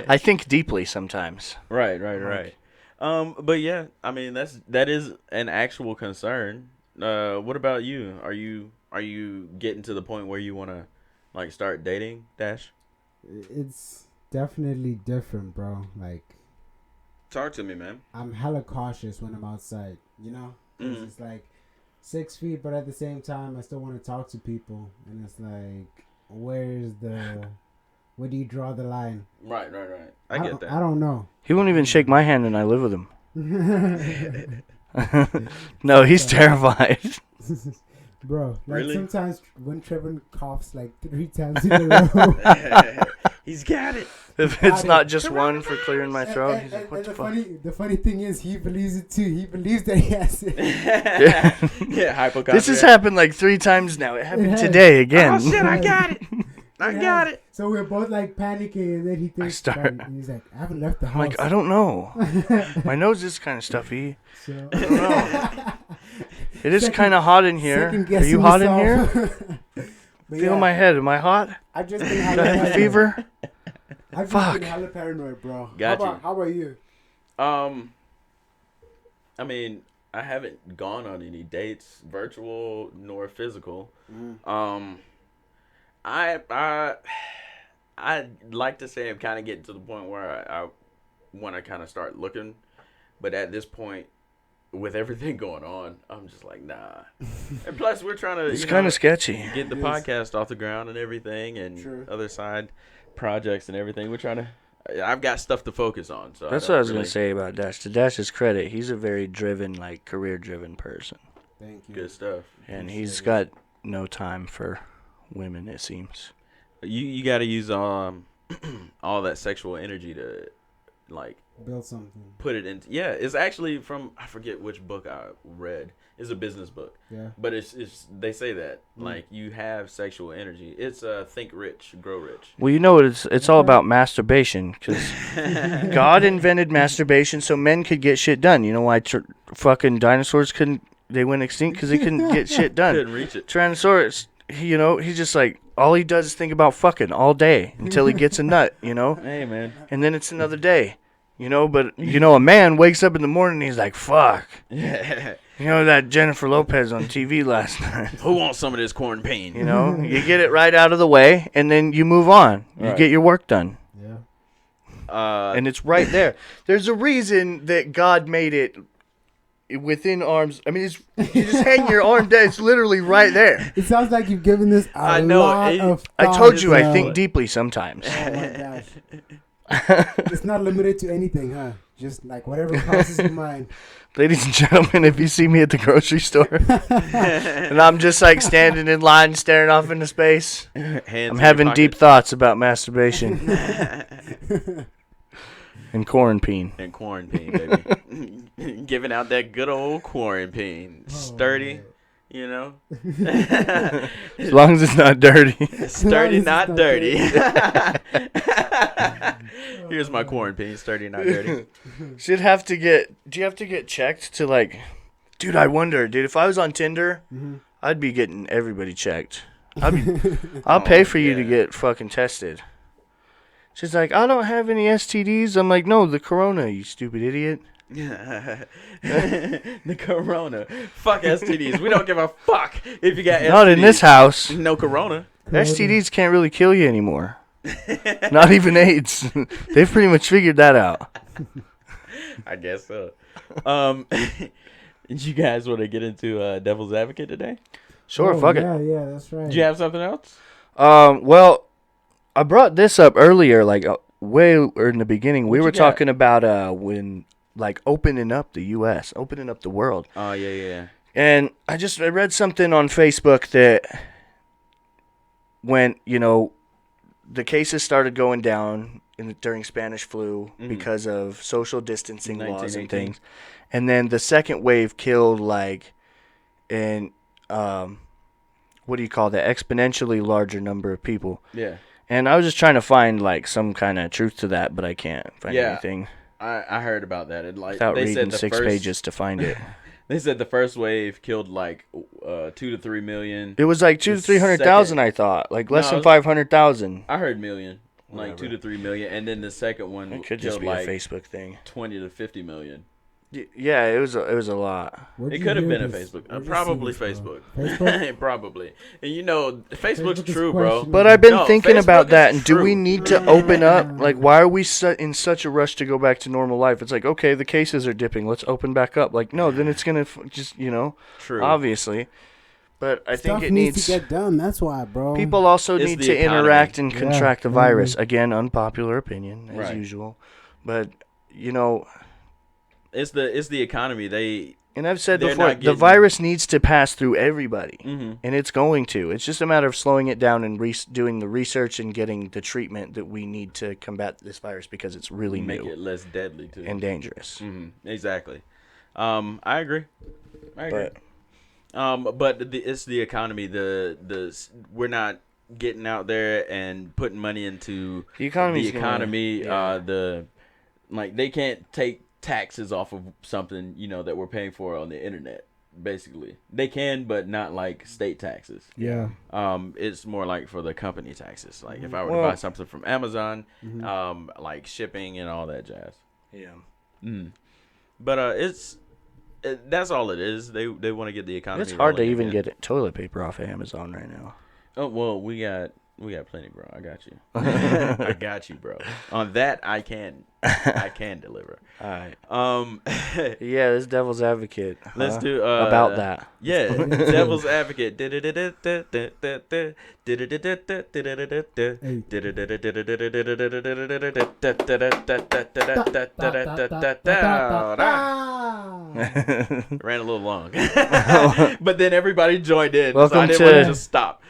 I think deeply sometimes. Right. But yeah, I mean that is an actual concern. What about you? Are you getting to the point where you want to like start dating, Dash? It's definitely different, bro. Like, Talk to me, man. I'm hella cautious when I'm outside, you know? Because Mm. it's like 6 feet, but at the same time, I still want to talk to people. And it's like, where do you draw the line? Right. I get I that. don't know. He won't even shake my hand and I live with him. No, he's terrified. Bro, like Really? sometimes when Trevor coughs like 3 times in a row. He's got it. If it's not just one for clearing my throat, he's like, what And the the fuck? the funny thing is, he believes it too. He believes that he has it. Yeah, hypochondriac. This has happened like 3 times now. It happened has. today again. Oh shit! I got it. I got it. So we're both like panicking, and then he thinks, and he's like, I haven't left the house. I'm like, I don't know. My nose is kind of stuffy. So, I don't know. It is kind of hot in here. Are second-guessing you hot in myself. here? But Feel yeah, my head. Am I hot? I've just been Do hella I have a paranoid. fever? I've Fuck. just been hella paranoid, bro. Got you. How about you? I mean, I haven't gone on any dates, virtual nor physical. I I'd like to say I'm kind of getting to the point where I want to kind of start looking, but at this point, with everything going on, I'm just like, nah. And plus, we're trying to It's kind of sketchy. get the Yes. podcast off the ground and everything, and True. other side projects and everything. We're trying to. I've got stuff to focus on, so That's what I was going to say about Dash. To Dash's credit, he's a very driven, like, career-driven person. Thank you. Good stuff. And Appreciate he's it. got no time for women, it seems. You got to use all that sexual energy to like Build something. put it into. Yeah, it's actually from, I forget which book I read. It's a business book, Yeah. but it's they say that like you have sexual energy. It's think rich, grow rich. Well, you know, it's all about masturbation, because God invented masturbation so men could get shit done. You know why fucking dinosaurs they went extinct? Because they couldn't get shit done. Couldn't reach it. Tyrannosaurus, he's just like, all he does is think about fucking all day until he gets a nut, Hey man. and then it's another day, but, a man wakes up in the morning and he's like, fuck, that Jennifer Lopez on TV last night, Who wants some of this QuaranPEEN? you get it right out of the way and then you move on. You Right. get your work done. Yeah. And it's right there. There's a reason that God made it within arms. I mean, you just hang your arm down. It's literally right there. It sounds like you've given this a I know, lot of I thought, told you I bro. think deeply sometimes. Oh my gosh. It's not limited to anything, huh? Just like whatever crosses your mind. Ladies and gentlemen, if you see me at the grocery store and I'm just like standing in line staring off into space, I'm having deep thoughts about masturbation and QuaranPEEN. and QuaranPEEN, baby. Giving out that good old QuaranPEEN. Sturdy, As long as it's not dirty. Sturdy, As long as not it's not dirty. Here's my QuaranPEEN. Sturdy, not dirty. Do you have to get checked to like, dude, I wonder, dude, if I was on Tinder, I'd be getting everybody checked. I'll pay for you to yeah. get fucking tested. She's like, I don't have any STDs. I'm like, no, the corona, you stupid idiot. The corona. Fuck STDs. We don't give a fuck if you got STDs. Not in this house. No corona. STDs can't really kill you anymore. Not even AIDS. They've pretty much figured that out. I guess so. Did you guys want to get into Devil's Advocate today? Sure, Oh, fuck Yeah, that's right. Did you have something else? it. Well, I brought this up earlier, like way in the beginning. We What were you got? talking about when, like, opening up the U.S., opening up the world. Oh, yeah. And I read something on Facebook that when, the cases started going down during Spanish flu because of social distancing laws and 1918. things. And then the second wave killed, like, what do you call that? Exponentially larger number of people. Yeah. And I was just trying to find, like, some kind of truth to that, but I can't find Yeah. anything I heard about that. without they reading said the 6 first, pages to find it. They said the first wave killed like 2 to 3 million. It was like 200,000 to 300,000. I thought like less than 500,000. I heard million, Whatever. like 2 to 3 million, and then the second one It could killed just be like a Facebook thing. 20 to 50 million. Yeah, it was a lot. It could have been a Facebook. Probably Facebook. Facebook? Probably. And you know, Facebook's Facebook is true, bro. questionable. But I've been No, thinking Facebook about that, is and do we true. need to open up? Like, why are we in such a rush to go back to normal life? It's like, okay, the cases are dipping. Let's open back up. Like, no, then it's going to just, True. Obviously. But I think Stuff it needs to get done. That's why, bro. People also It's need the to economy. interact and contract the virus. Mhm. Again, unpopular opinion, as Right. usual. But, you know... It's the economy. And I've said They're before, not the getting- virus needs to pass through everybody. Mm-hmm. And it's going to. It's just a matter of slowing it down and doing the research and getting the treatment that we need to combat this virus because it's really Make new it less deadly too. and dangerous. Exactly. I agree. But But it's the economy. We're not getting out there and putting money into the economy's the economy. yeah. They can't take taxes off of something that we're paying for on the internet. Basically, they can, but not like state taxes. Yeah. It's more like for the company taxes. Like if I were to Well- buy something from Amazon, like shipping and all that jazz. Yeah. But that's all it is. They want to get the economy. It's hard to rolling even again. get toilet paper off of Amazon right now. Oh well, we got plenty, bro. I got you. I got you, bro. On that, I can deliver. All right. Yeah, this devil's advocate. let's do about that. Yeah, devil's advocate. Ran a little long, but then everybody joined in. So I Welcome didn't want to- to just stop.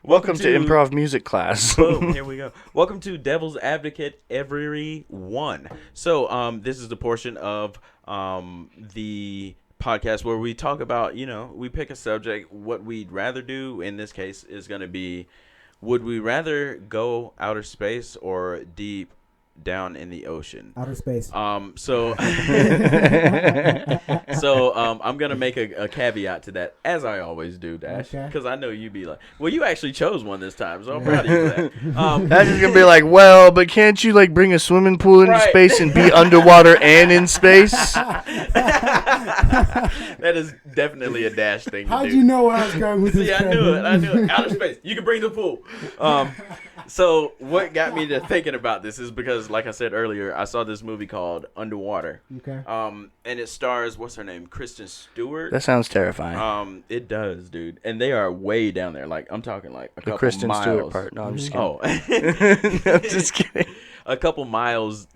Welcome to improv music class. Boom, here we go. Welcome to Devil's Advocate, everyone. So, this is the portion of the podcast where we talk about, we pick a subject, what we'd rather do. In this case, is going to be, would we rather go outer space or deep down in the ocean? Outer space. So I'm gonna make a caveat to that, as I always do, Dash, Okay. because I know you'd be like, well, you actually chose one this time, so I'm proud of you for that. That's just gonna be like, well, but can't you like bring a swimming pool into Right. space and be underwater and in space? That is definitely a Dash thing to How'd do. you know where I was going with this? See, I knew it. Outer space. You can bring the pool. So what got me to thinking about this is because, like I said earlier, I saw this movie called Underwater. Okay. And it stars, what's her name? Kristen Stewart. That sounds terrifying. It does, dude. And they are way down there. Like, I'm talking like a The couple Kristen miles. Stewart part. No, I'm just kidding. Oh. I'm just kidding. A couple miles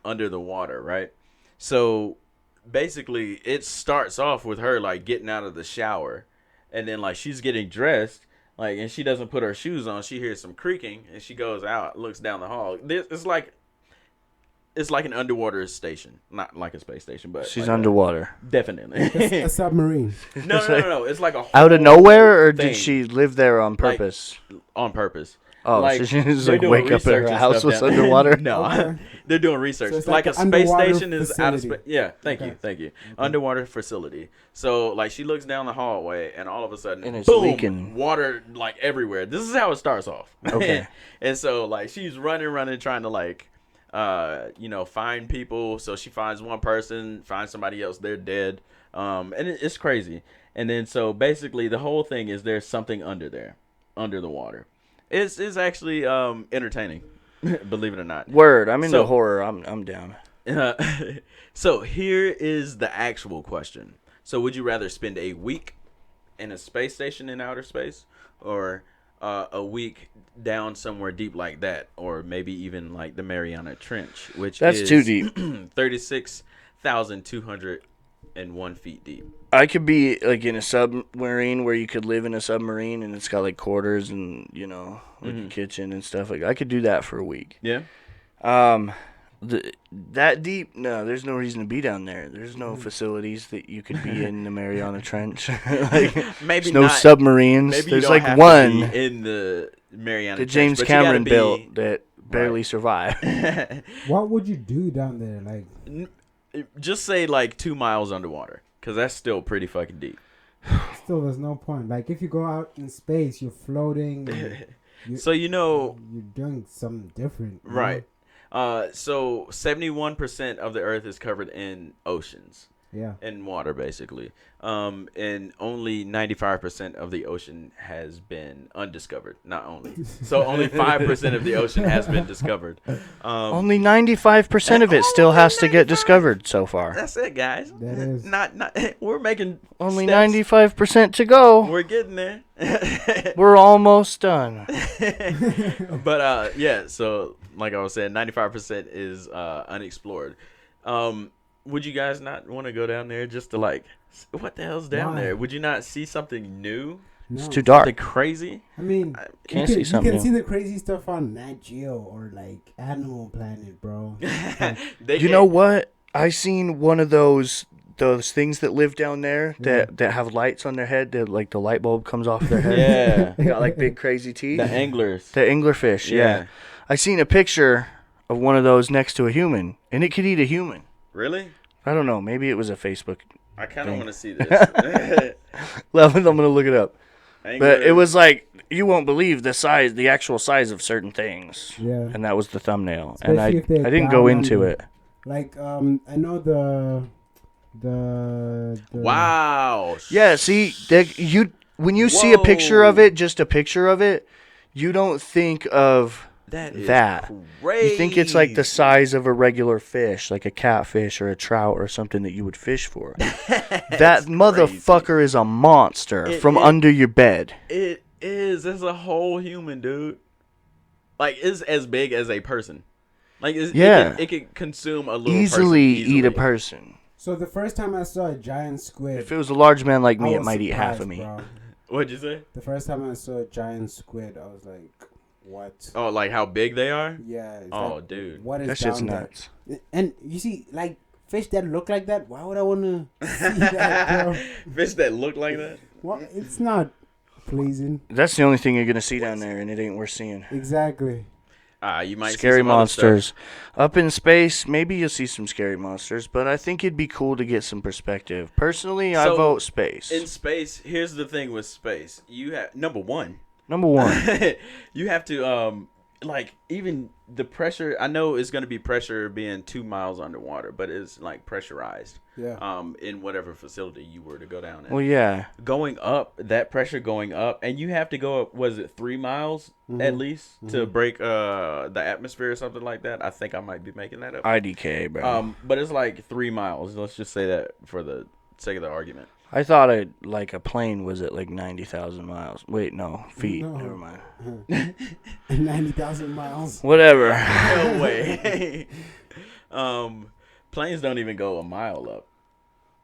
under the water, right? So basically it starts off with her like getting out of the shower, and then like she's getting dressed, like, and she doesn't put her shoes on. She hears some creaking, and she goes out, looks down the hall. It's like an underwater station, not like a space station, but She's like underwater. definitely. A submarine. No. It's like a Out of whole nowhere, or thing did she live there on purpose? on purpose? Oh, like, so she just they're like doing wake up research and her and house stuff was down- underwater? No, Okay. they're doing research. So it's like like a an space underwater station is out of space. facility. Yeah, thank Okay. you. Underwater facility. So like she looks down the hallway, and all of a sudden, And it's boom, leaking. water like everywhere. This is how it starts off. Okay. And so like she's running, trying to like, find people. So she finds one person, finds somebody else, they're dead. And it's crazy. And then so basically the whole thing is there's something under there, under the water. It's actually entertaining, believe it or not. Word. I'm into So- horror. I'm down. So here is the actual question. So would you rather spend a week in a space station in outer space, or a week down somewhere deep like that, or maybe even like the Mariana Trench, which That's is too deep. 36,201 feet deep. I could be like in a submarine where you could live in a submarine and it's got like quarters and like a kitchen and stuff. Like I could do that for a week. Yeah. That deep? No, there's no reason to be down there. There's no facilities that you could be in the Mariana Trench. Like, Maybe there's no not. submarines. Maybe There's you don't like have one to be in the Mariana that Trench, James but you gotta Cameron be- built that barely Right. survived. What would you do down there? Like, Just say like 2 miles underwater. Because that's still pretty fucking deep. Still, there's no point. Like if you go out in space, you're floating. So you're doing something different, right? So 71% of the Earth is covered in oceans. Yeah. In water, basically. And only 95% of the ocean has been undiscovered. Not only. So only 5% of the ocean has been discovered. Only 95% of it still has to get discovered so far. That's it, guys. That is. Not. We're making Only steps. 95% to go. We're getting there. We're almost done. But yeah. So like I was saying, 95% is unexplored. Would you guys not want to go down there just to like, what the hell's down there? Would you not see something new? No. It's too dark. Something crazy? I mean, Can't see something you can new. see the crazy stuff on Nat Geo or like Animal Planet, bro. You know what? I seen one of those things that live down there that have lights on their head. That like the light bulb comes off their head. Yeah. They got like big crazy teeth. The anglers. The anglerfish. Yeah. I seen a picture of one of those next to a human, and it could eat a human. Really? I don't know. Maybe it was a Facebook. I kind of thing. want to see this. I'm gonna look it up. Angler. But it was like, you won't believe the actual size of certain things. Yeah. And that was the thumbnail. Especially and if they're I didn't go down into under. it. Like I know the Wow. Yeah, see, when you see a picture of Whoa. it, just a picture of it, you don't think of That is that. crazy. You think it's like the size of a regular fish, like a catfish or a trout or something that you would fish for. That motherfucker is a monster from under your bed. It is. It's a whole human, dude. Like, it's as big as a person. Like, it can consume a little Easily person. eat a person. So the first time I saw a giant squid, If it was a large man like me, I it was might eat half surprised, of me. bro. What'd you say? The first time I saw a giant squid, I was like, "What?" Oh, like how big they are? Yeah. It's Oh, like, dude. what is That shit's down there? nuts. And you see, like fish that look like that. Why would I want to see that, bro? Fish that look like that? Well, it's not pleasing. That's the only thing you're going to see down there, and it ain't worth seeing. Exactly. You might Scary see some other stuff. monsters. Up in space, maybe you'll see some scary monsters, but I think it'd be cool to get some perspective. Personally, I So, vote space. In space, here's the thing with space. You have number one. You have to like even the pressure. I know it's going to be pressure being 2 miles underwater, but it's like pressurized. Yeah. In whatever facility you were to go down in. Well, yeah. Going up, that pressure going up, and you have to go up. Was it 3 miles at least to break the atmosphere or something like that? I think I might be making that up. IDK, bro. But it's like 3 miles. Let's just say that for the sake of the argument. I thought a plane was at like 90,000 miles. Wait, no, feet. No. Never mind. 90,000 miles. Whatever. No way. Planes don't even go a mile up.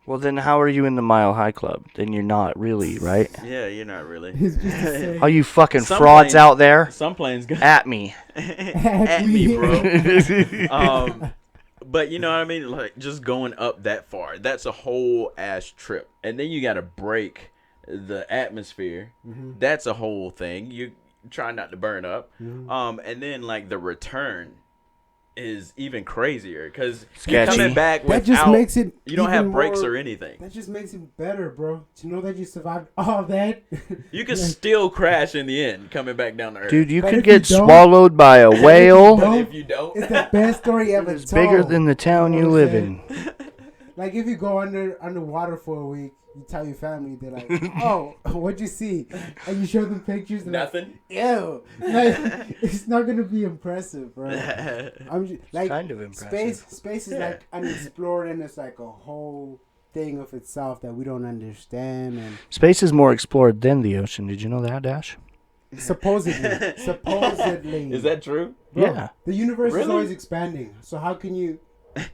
Well, then how are you in the Mile High Club? Then you're not really, right? Yeah, you're not really. It's just the same. All you fucking Some frauds planes- out there, Some planes go at me. at me, bro. But you know what I mean? Like just going up that far, that's a whole ass trip. And then you got to break the atmosphere. That's a whole thing. You try not to burn up. And then like the return is even crazier because you're Sketchy. coming back That just without, makes it. you don't even have brakes more- or anything. That just makes it better, bro. To know that you survived all that. You can still crash in the end coming back down to earth. Dude, you But could if you get don't- swallowed by a whale. But if you don't, It's the best story ever It's told. bigger than the town you live in. Like if you go underwater for a week, you tell your family, they're like, "Oh, what'd you see?" And you show them pictures. They're nothing. Like, ew. Like, it's not gonna be impressive, bro. I'm just, like Kind of impressive. Space is like unexplored, and it's like a whole thing of itself that we don't understand. And Space is more explored than the ocean. Did you know that, Dash? supposedly, Is that true? bro, Yeah. the universe is Really? always expanding. So how can you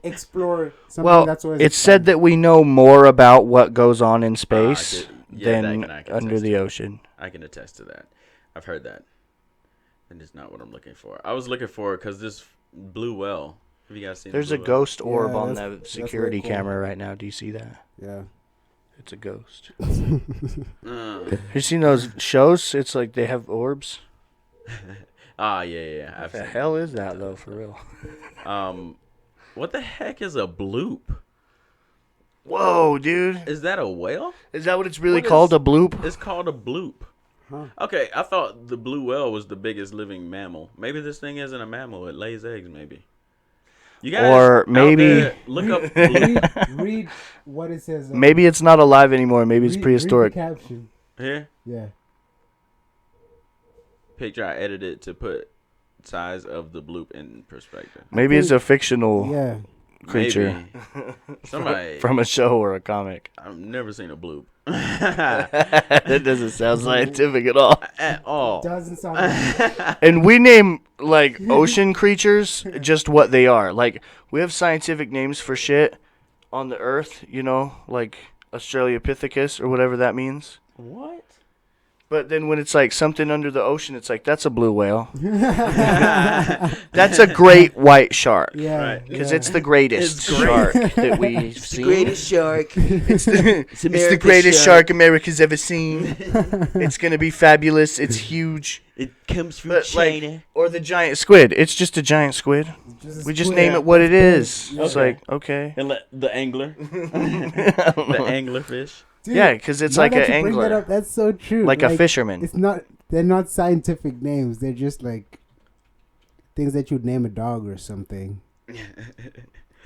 explore something Well, that's always it's said that we know more about what goes on in space Yeah, than that I can under attest the to. ocean. I can attest to that. I've heard that. And it's not what I'm looking for. I was looking for because this blue whale. Have you guys seen? There's the a blue ghost orb Yeah, on that's- the security very cool. camera right now. Do you see that? Yeah. It's a ghost. whale? Have you seen those shows? It's like they have orbs. Yeah. What I've the seen hell it. is that, though, for real? What the heck is a bloop? Whoa, dude. Is that a whale? Is that what it's really What called? is- A bloop? It's called a bloop. Huh. Okay, I thought the blue whale was the biggest living mammal. Maybe this thing isn't a mammal. It lays eggs, maybe. You guys Or out maybe- there, look up bloop. Read what it says. Maybe it's not alive anymore. Maybe it's prehistoric. Read the caption. Here. Yeah. Picture I edited to put size of the bloop in perspective. Maybe it's a fictional Yeah. creature Maybe. Somebody from a show or a comic. I've never seen a bloop. That doesn't sound scientific at all. At all. Doesn't sound like And we name like ocean creatures just what they are. Like we have scientific names for shit on the earth, you know, like Australopithecus or whatever that means. What? But then when it's like something under the ocean, it's like that's a blue whale. That's a great white shark. Yeah. Right. Because it's the greatest It's great. shark that we've seen. shark. It's the greatest shark America's ever seen. It's gonna be fabulous. It's huge. It comes from But China. like, or the giant squid. It's just a giant squid. We just name it what it is. It's Okay. like okay. And the angler. I don't The know. anglerfish. Dude, Yeah, because it's now like that an you bring that angler, up, that's so true. like a fisherman. It's not. They're not scientific names. They're just like things that you'd name a dog or something.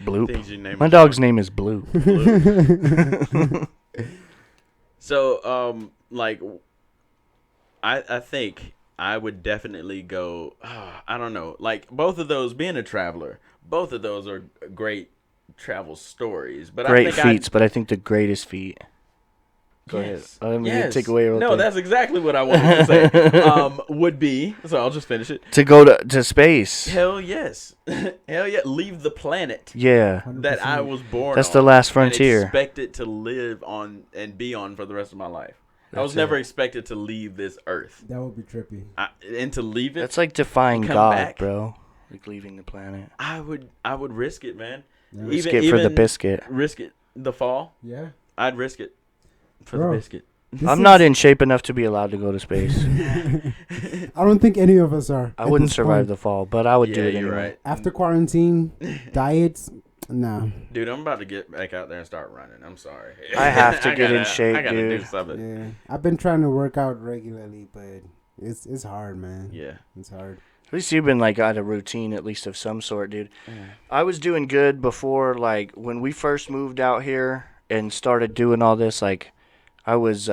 Bloop. Things you name My a dog's name is Blue. So, like, I think I would definitely go. I don't know. Like both of those, being a traveler, both of those are great travel stories. But Great I think feats, but I think the greatest feat. Go Yes. ahead. Let me Yes. take away real No, quick. that's exactly what I wanted to say. Would be. So I'll just finish it. To go to space. Hell yes. Hell yeah. Leave the planet Yeah. that I was born That's on. the last And frontier. expected to live on and be on for the rest of my life. I was That's never it. expected to leave this earth. That would be trippy. And to leave it, That's like defying come God, back. bro. Like leaving the planet. I would risk it, man. Yeah. Risk it for the biscuit. Risk it. The fall. Yeah. I'd risk it for Bro. the biscuit. I'm not in shape enough to be allowed to go to space. I don't think any of us are. I at wouldn't this survive point. the fall, but I would do Yeah, it you're anyway. right. After quarantine, diets, no. Dude, I'm about to get back out there and start running. I'm sorry. I have to get in gotta- shape, I gotta dude. do something. Yeah, I've been trying to work out regularly, but it's hard, man. Yeah. It's hard. At least you've been like got a routine at least of some sort, dude. Yeah. I was doing good before, like when we first moved out here and started doing all this. Like, I was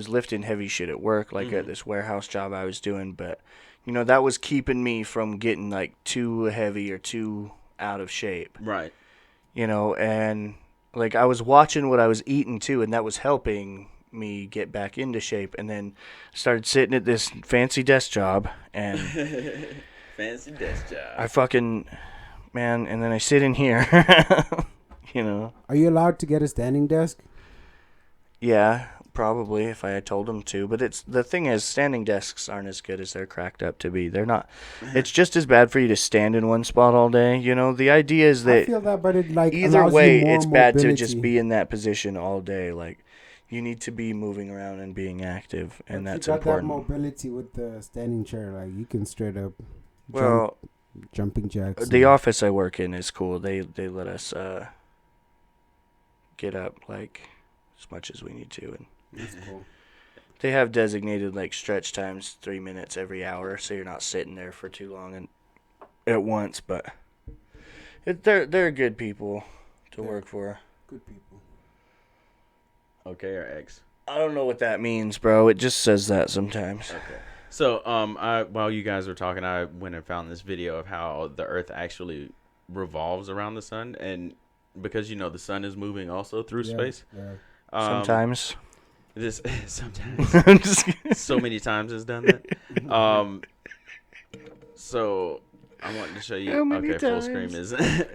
lifting heavy shit at work, like at this warehouse job I was doing, but you know that was keeping me from getting like too heavy or too out of shape. Right. You know, and like I was watching what I was eating too, and that was helping me get back into shape. And then started sitting at this fancy desk job, and Fancy desk job. I fucking man, and then I sit in here. You know. Are you allowed to get a standing desk? Yeah, probably if I had told them to. But it's the thing is, standing desks aren't as good as they're cracked up to be. They're not. It's just as bad for you to stand in one spot all day. You know, the idea is I that feel that, but it like either allows you way, more it's bad to just mobility. be in that position all day. Like, you need to be moving around and being active, and But that's you got important. that mobility with the standing chair. Like you can straight up Well, jumping jacks. the and- office I work in is cool. They let us get up like as much as we need to, and That's cool. they have designated like stretch times, 3 minutes every hour, so you're not sitting there for too long and at once. But they're good people to Yeah. work for. Good people. Okay, or X. I don't know what that means, bro. It just says that sometimes. Okay. So, while you guys were talking, I went and found this video of how the Earth actually revolves around the sun, and because the sun is moving also through Yeah, space. Yeah. Sometimes. This sometimes I'm just kidding. so many times it's done that. So I wanted to show you. How many Okay, times?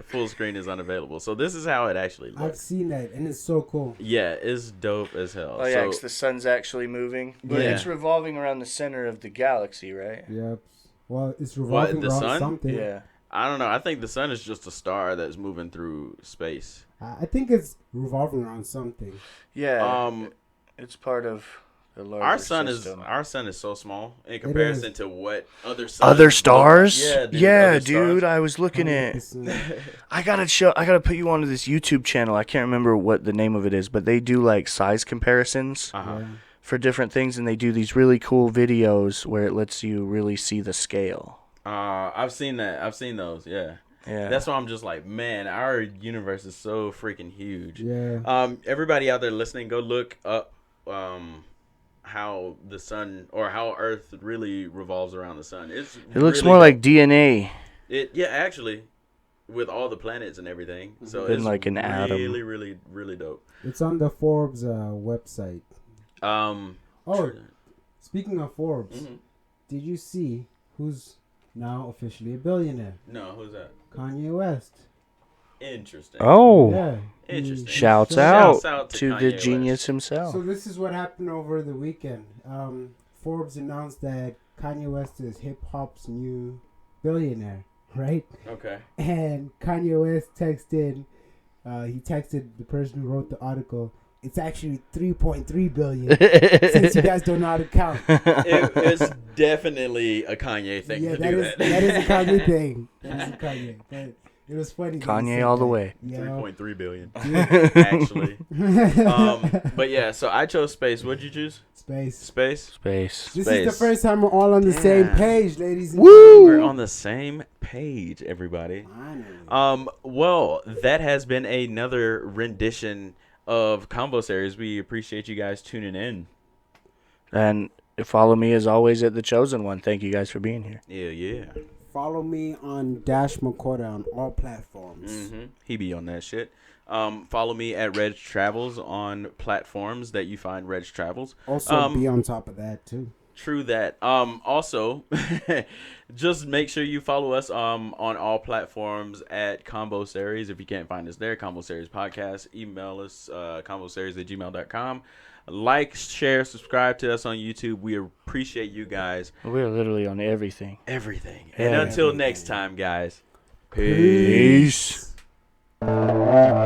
full screen is unavailable. So this is how it actually I've looks. seen that, and it's so cool. Yeah, it's dope as hell. Oh yeah, So, 'cause the sun's actually moving, but Yeah. it's revolving around the center of the galaxy, right? Yep. Well, it's revolving the around sun? something. Yeah. I don't know. I think the sun is just a star that's moving through space. I think it's revolving around something. Yeah. Um, It's part of A larger Our sun system. is so small in comparison to what other suns Other look like. stars? Yeah, Yeah, other dude. stars. I was looking at. 100%. I gotta put you onto this YouTube channel. I can't remember what the name of it is, but they do like size comparisons Uh-huh. Yeah. for different things, and they do these really cool videos where it lets you really see the scale. I've seen that. I've seen those. Yeah. Yeah. That's why I'm just like, man, our universe is so freaking huge. Yeah. Everybody out there listening, go look up how the sun or how Earth really revolves around the sun. It looks really more dope. like DNA. Actually, with all the planets and everything. So Than it's like an atom. really, really, really dope. It's on the Forbes website. Um, Oh, speaking of Forbes, mhm. did you see who's now officially a billionaire? No, who's that? Kanye West. Interesting. Oh. Yeah. Interesting. Shouts Shouts out out to to the Kanye genius West. himself. So this is what happened over the weekend. Forbes announced that Kanye West is hip hop's new billionaire, right? Okay. And Kanye West texted. He texted the person who wrote the article. It's actually 3.3 billion. Since you guys don't know how to count. It's definitely a Kanye thing to do that. That is a Kanye thing. That is a Kanye. But it was funny. that he Kanye said all the that. way. Yeah. 3.3 billion, actually. But yeah, so I chose space. What'd you choose? Space. Space. Space. This Space. is the first time we're all on the same Damn. page, ladies and Woo! We're on the same page, everybody. Finally. Well, that has been another rendition of Convosaries. We appreciate you guys tuning in. And follow me as always at The Chosen One. Thank you guys for being here. Yeah. Follow me on Dash McCorda on all platforms. Mm-hmm. He be on that shit. Follow me at Reg Travels on platforms that you find Reg Travels. Also, be on top of that too. True that. Also, just make sure you follow us on all platforms at Convosaries. If you can't find us there, Convosaries Podcast. Email us, convosaries@gmail.com. Like, share, subscribe to us on YouTube. We appreciate you guys. We're literally on everything. Everything. Yeah. And until next time, guys. Peace. Peace.